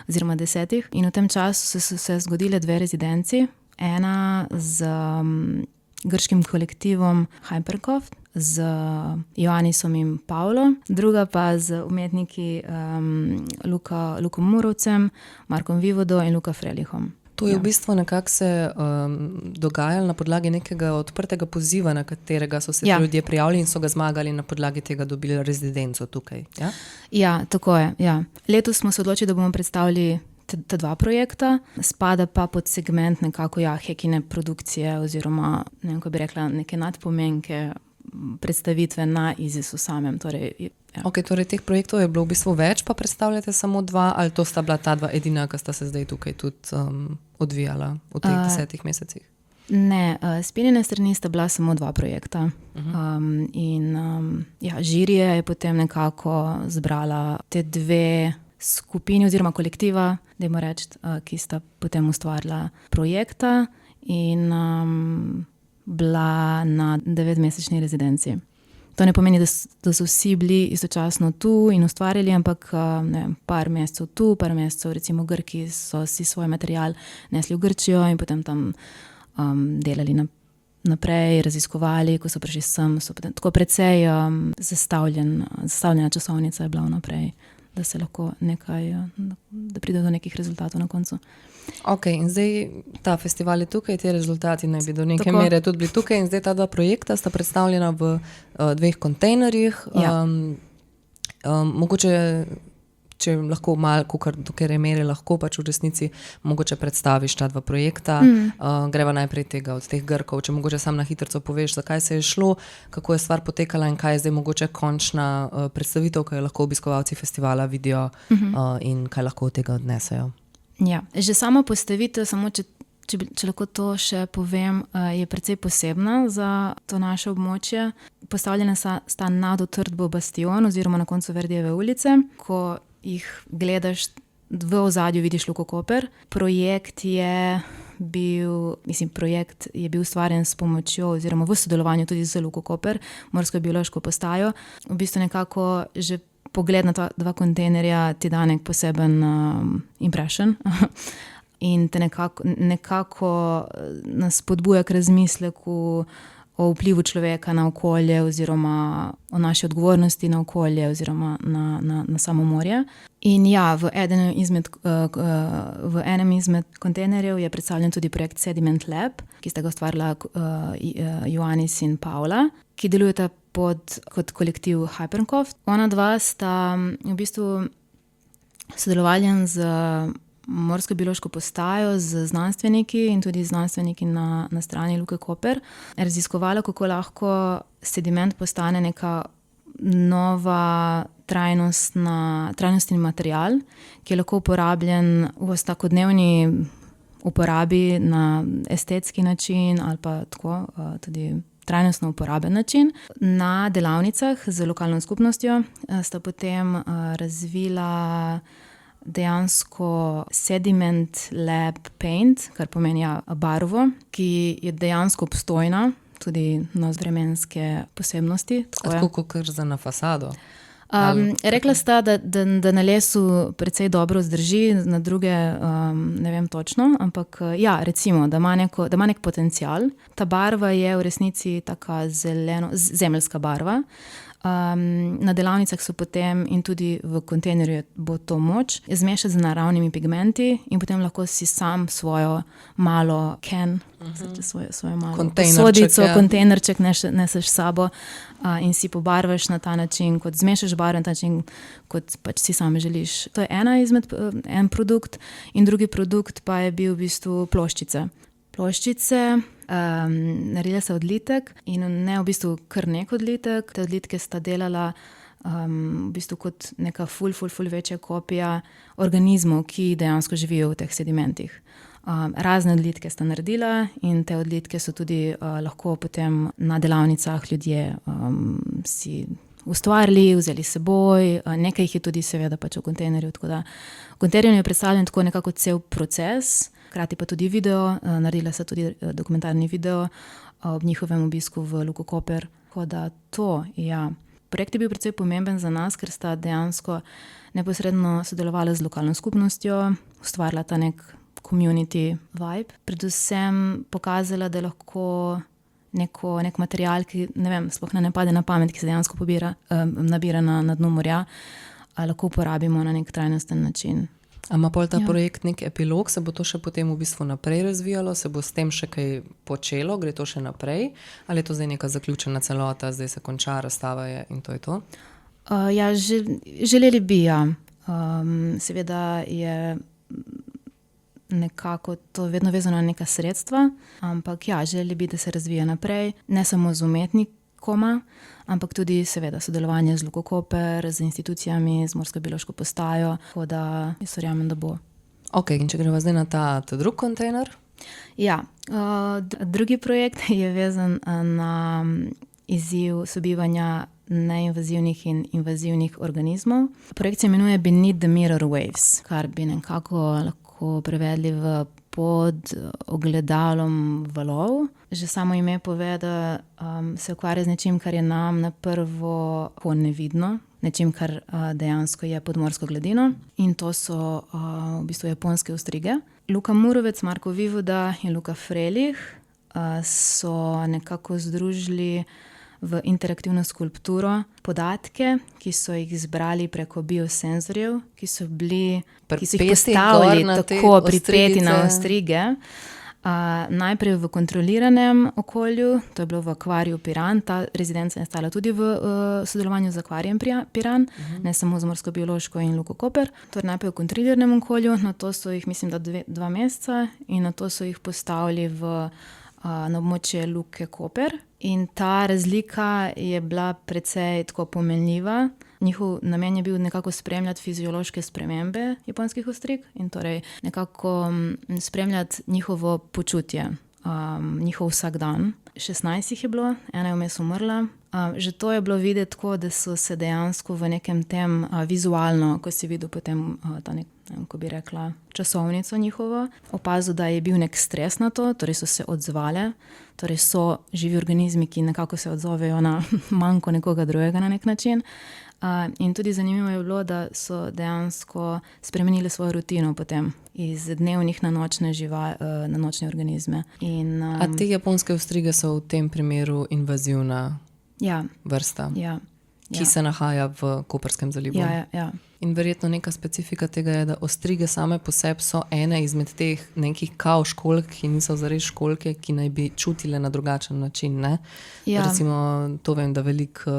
oziroma 10, in v tem času so se zgodile 2 rezidenci. Ena z grškim kolektivom Hypercoft, z Ioannisom in Pavlo, druga pa z umetniki Lukom Murovcem, Markom Vivodo in Luka Frelihom. To je v bistvu nekako se dogajalo na podlagi nekega odprtega poziva, na katerega so se ljudje prijavili in so ga zmagali, na podlagi tega dobili rezidenco tukaj. Ja, ja, tako je. Ja. Letos smo se odločili, da bomo predstavili ta dva projekta, spada pa pod segment nekako Hekine produkcije oziroma, ne vem, ko bi rekla, neke nadpomenke predstavitve na IZIS-u samem. Torej, Ok, torej teh projektov je bilo v bistvu več, pa predstavljate samo dva, ali to sta bila ta dva edina, ki sta se zdaj tukaj tudi odvijala v teh 10 mesecih? Ne, Spinjene strani sta bila samo dva projekta. Žirija je potem nekako zbrala te dve skupini oziroma kolektiva, dajmo reči, ki sta potem ustvarila projekta in bila na 9-mesečni rezidenci. To ne pomeni, da so vsi bili istočasno tu in ustvarjali, ampak par mesecev tu, par mesecev recimo Grki so si svoj material nesli v Grčijo in potem tam delali naprej, raziskovali, ko so prišli sem, so potem tako precej zastavljena časovnica je bila vnaprej, da se lahko nekaj, da pride do nekih rezultatov na koncu. Ok, in zdaj ta festival je tukaj, te rezultati naj bi do neke mere tudi bili tukaj in zdaj ta dva projekta sta predstavljena v dveh kontejnerjih. Mogoče, če lahko malo, do kere mere lahko pač v resnici mogoče predstaviš ta dva projekta. Greva najprej od teh Grkov, če mogoče sam na hitrico poveš, zakaj se je šlo, kako je stvar potekala in kaj je zdaj mogoče končna predstavitev, ki jo lahko obiskovalci festivala vidijo in kaj lahko od tega odnesejo. Ja, že sama postavitev, samo če lahko to še povem, je precej posebna za to naše območje. Postavljena sta nad utrdbo Bastion oziroma na koncu Verdijeve ulice. Ko jih gledaš, v ozadju vidiš Luko Koper. Projekt je bil ustvarjen s pomočjo oziroma v sodelovanju tudi z Luko Koper, Morsko biološko postajo. V bistvu nekako že pogled na ta dva kontejnerja ti da nek poseben impression in te nekako nas spodbuja k razmisleku o vplivu človeka na okolje oziroma o naši odgovornosti na okolje oziroma na samo morje. In ja, v enem izmed kontejnerjev je predstavljen tudi projekt Sediment Lab, ki sta ga ustvarila Ioannis in Paula, ki delujeta kot kolektiv Hypercroft. Ona dva sta v bistvu sodelovali z Morsko biološko postajo, z znanstveniki in tudi znanstveniki na strani Luke Koper. Raziskovala, kako lahko sediment postane neka nova trajnostni material, ki je lahko uporabljen v vsakodnevni uporabi na estetski način ali pa tako tudi trajnostno uporaben način. Na delavnicah z lokalno skupnostjo sta potem razvila dejansko Sediment Lab Paint, kar pomeni barvo, ki je dejansko obstojna, tudi na vremenske posebnosti. Tako kot za na fasado? Rekla sta, da na lesu precej dobro zdrži, na druge ne vem točno, ampak ja, recimo, da ima nek potencial. Ta barva je v resnici taka zemeljska barva. Na delavnicah so potem in tudi v kontejnerju bo to moč zmešati z naravnimi pigmenti in potem lahko si sam svojo malo svojo malo sodico, kontejnerček neseš s sabo in si pobarvaš na ta način, kot zmešaš barve na ta način, kot pač si sam želiš. To je en produkt in drugi produkt pa je bil v bistvu ploščice. Naredila se odlitek in ne v bistvu kar nek odlitek. Te odlitke sta delala v bistvu kot neka ful večja kopija organizmov, ki dejansko živijo v teh sedimentih. Razne odlitke sta naredila in te odlitke so tudi lahko potem na delavnicah ljudje si ustvarili, vzeli s seboj, nekaj jih je tudi seveda pač v kontejnerju. Tako da v kontejnerju je predstavljen tako nekako cel proces, hkrati pa tudi video, naredila se tudi dokumentarni video ob njihovem obisku v Luko Koper. Tako da to, ja. Projekt je bil precej pomemben za nas, ker sta dejansko neposredno sodelovala z lokalno skupnostjo, ustvarila ta nek community vibe. Predvsem pokazala, da lahko nek material, ki ne vem, sploh ne pade na pamet, ki se dejansko nabira na dnu morja, lahko uporabimo na nek trajnosten način. A ima pol ta projekt nek epilog, se bo to še potem v bistvu naprej razvijalo, se bo s tem še kaj počelo, gre to še naprej, ali je to zdaj neka zaključena celota, zdaj se konča, razstava je in to je to? Ja, želeli bi, ja. Seveda je nekako to vedno vezano na neka sredstva, ampak ja, želeli bi, da se razvija naprej, ne samo z umetnikoma, ampak tudi seveda sodelovanje z Luko Koper, z institucijami, z Morsko biološko postajo, tako da jaz verjamem, da bo. Ok, in če greva zdaj na ta drug kontejner? Ja, drugi projekt je vezan na izziv sobivanja neinvazivnih in invazivnih organizmov. Projekt se imenuje Beneath the Mirror Waves, kar bi nekako lahko prevedli v pod ogledalom valov. Že samo ime pove, da se ukvarja z nečim, kar je nam na prvo nevidno, nečim, kar dejansko je pod morsko gladino. In to so v bistvu japonske ostrige. Luka Murovec, Marko Vivoda in Luka Frelih so nekako združili v interaktivno skulpturo podatke, ki so jih zbrali preko biosenzorjev, ki so jih postavili tako pripeti na ostrige. Najprej v kontroliranem okolju, to je bilo v akvariju Piran, ta rezidenca je stala tudi v sodelovanju z akvarijem Piran, ne samo z Morsko biološko in Luko Koper. Torej najprej v kontroliranem okolju, na to so jih, mislim, da 2 meseca in na to so jih postavili na območje Luke Koper. In ta razlika je bila precej tako pomenljiva. Njihov namen je bil nekako spremljati fiziološke spremembe japonskih ostrig in torej nekako spremljati njihovo počutje, njihov vsakdan. 16 jih je bilo, ena je vmes umrla. Že to je bilo videti tako, da so se dejansko v nekem tem vizualno, ko si videl potem ta ko bi rekla, časovnico njihovo, opazil, da je bil nek stres na to, torej so se odzvale, torej so živi organizmi, ki nekako se odzovejo na manjko nekoga drugega na nek način. In tudi zanimivo je bilo, da so dejansko spremenili svojo rutino potem iz dnevnih na nočne organizme. A te japonske ostrige so v tem primeru invazivna vrsta, ki se nahaja v Koperskem zalivu? Ja. In verjetno neka specifika tega je, da ostrige same po sebi so ene izmed teh nekih kao školjk, ki niso zares školjke, ki naj bi čutile na drugačen način, ne? Ja. Recimo, to vem, da veliko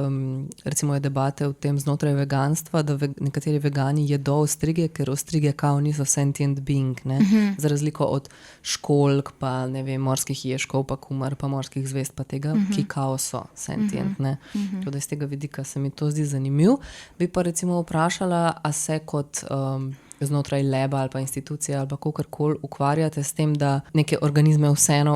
recimo je debate v tem znotraj veganstva, da nekateri vegani jedo ostrige, ker ostrige kao niso sentient being, ne? Za razliko od školjk, pa ne vem, morskih ježkov, pa kumar, pa morskih zvezd, pa tega, ki kao so sentient, ne? Tako da iz tega vidika se mi to zdi zanimiv. Bi pa recimo vprašala, a se kot znotraj leba ali pa institucije ali pa kakorkoli ukvarjate s tem, da neke organizme vseeno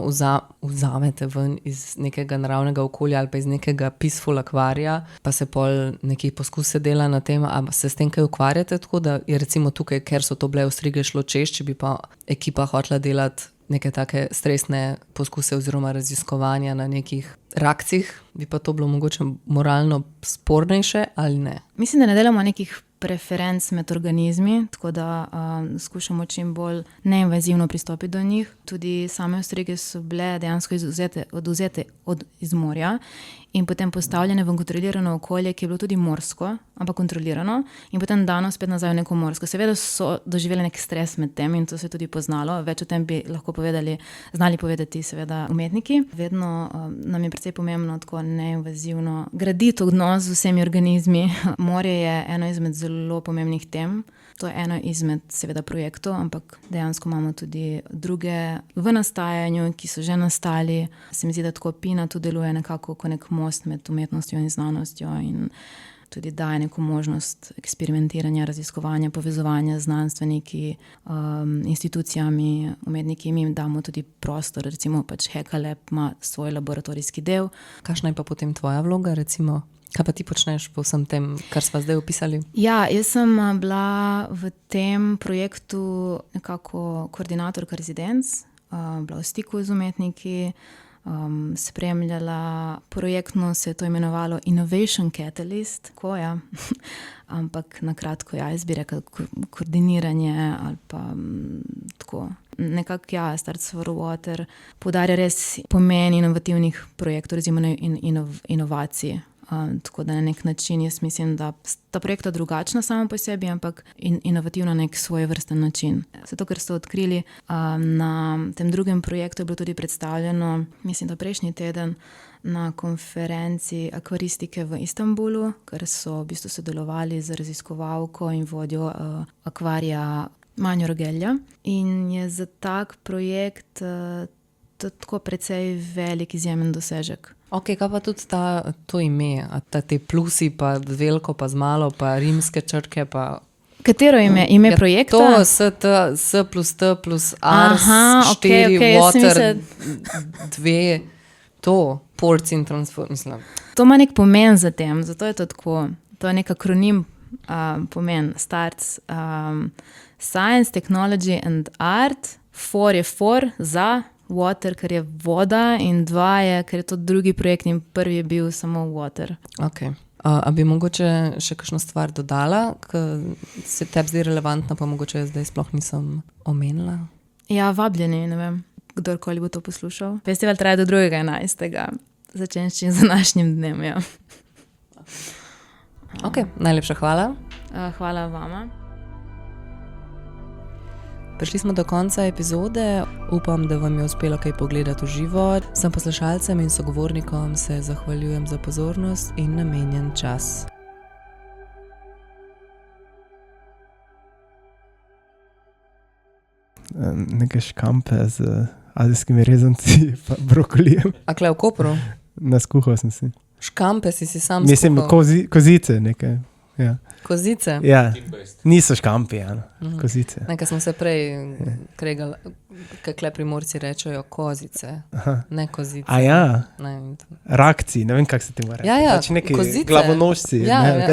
vzamete ven iz nekega naravnega okolja ali pa iz nekega peaceful akvarija, pa se pol neki poskuse dela na tem, a se s tem kaj ukvarjate, tako da je recimo tukaj, ker so to bile ostrige, šlo čez, če bi pa ekipa hotela delati neke take stresne poskuse oziroma raziskovanja na nekih rakcih, bi pa to bilo mogoče moralno spornejše ali ne? Mislim, da ne delamo nekih preferenc med organizmi, tako da skušamo čim bolj neinvazivno pristopiti do njih. Tudi same ostrige so bile dejansko odvzete iz morja in potem postavljene v kontrolirano okolje, ki je bilo tudi morsko, ampak kontrolirano, in potem dano spet nazaj v neko morsko. Seveda so doživeli nek stres med tem in to se je tudi poznalo. Več o tem bi lahko znali povedati seveda umetniki. Vedno nam je precej pomembno tako neinvazivno graditi odnos z vsemi organizmi. Morje je eno izmed zelo pomembnih tem. To je eno izmed seveda projektov, ampak dejansko imamo tudi druge v nastajanju, ki so že nastali. Se mi zdi, da tako Pina tu deluje nekako kot nek most med umetnostjo in znanostjo in tudi daje neko možnost eksperimentiranja, raziskovanja, povezovanja z znanstveniki, institucijami, umetniki, mi jim damo tudi prostor, recimo pač Hekalab ima svoj laboratorijski del. Kakšna je pa potem tvoja vloga, recimo? Kaj pa ti počneš po vsem tem, kar sva zdaj opisali? Ja, jaz sem bila v tem projektu nekako koordinatorka rezidenc, bila v stiku z umetniki, spremljala projektno, se je to imenovalo Innovation Catalyst, tako ja, ampak na kratko ja, jaz bi rekla koordiniranje ali pa tako. Nekako ja, Starts for Water poudarja res pomen inovativnih projektov, recimo inovacij. Tako da na nek način jaz mislim, da ta projekta drugačna sama po sebi, ampak inovativna na nek svoj vrsten način. Zato, ker so odkrili, na tem drugem projektu je bilo tudi predstavljeno, mislim, da prejšnji teden, na konferenci akvaristike v Istanbulu, ker so v bistvu sodelovali z raziskovalko in vodjo akvarija Manjo Rogelja. In je za tak projekt tako precej velik, izjemen dosežek. Ok, kaj pa tudi to ime, te plusi, pa veliko, pa z malo, pa rimske črke, pa... Katero ime projekta? To, S plus T plus R, 4, water, 2, to, ports in transform, mislim. To ima nek pomen za tem, zato je to tako, to je nek akronim pomen, starts Science, Technology and Art, 4 je for, za, water, ker je voda, in 2 je, ker je to drugi projekt in prvi je bil samo water. Ok. A bi mogoče še kakšno stvar dodala, ki se tebi zdi relevantna, pa mogoče jaz zdaj sploh nisem omenila? Ja, vabljeni, ne vem, kdorkoli bo to poslušal. Festival traja do 2.11. Začenši z današnjim dnem, ja. Ok, najlepša hvala. Hvala vama. Prišli smo do konca epizode. Upam, da vam je uspelo kaj pogledati v živo. Vsem poslušalcem in sogovornikom se zahvaljujem za pozornost in namenjen čas. Neke škampe z azijskimi rezanci pa brokolijem. A kle v Kopru? Naskuhal sem si. Škampe si sam Mislim, skuhal? kozice neke. Ja. Kozice? Ja, niso škampi, ja. Kozice. Nekaj smo se prej kregali, kakle Primorci rečejo kozice, ne kozice. A ja, Ne, rakci, ne vem, kak se ti mora reči. Ja, Pač neki kozice. glavonožci. Ja, ne, ja.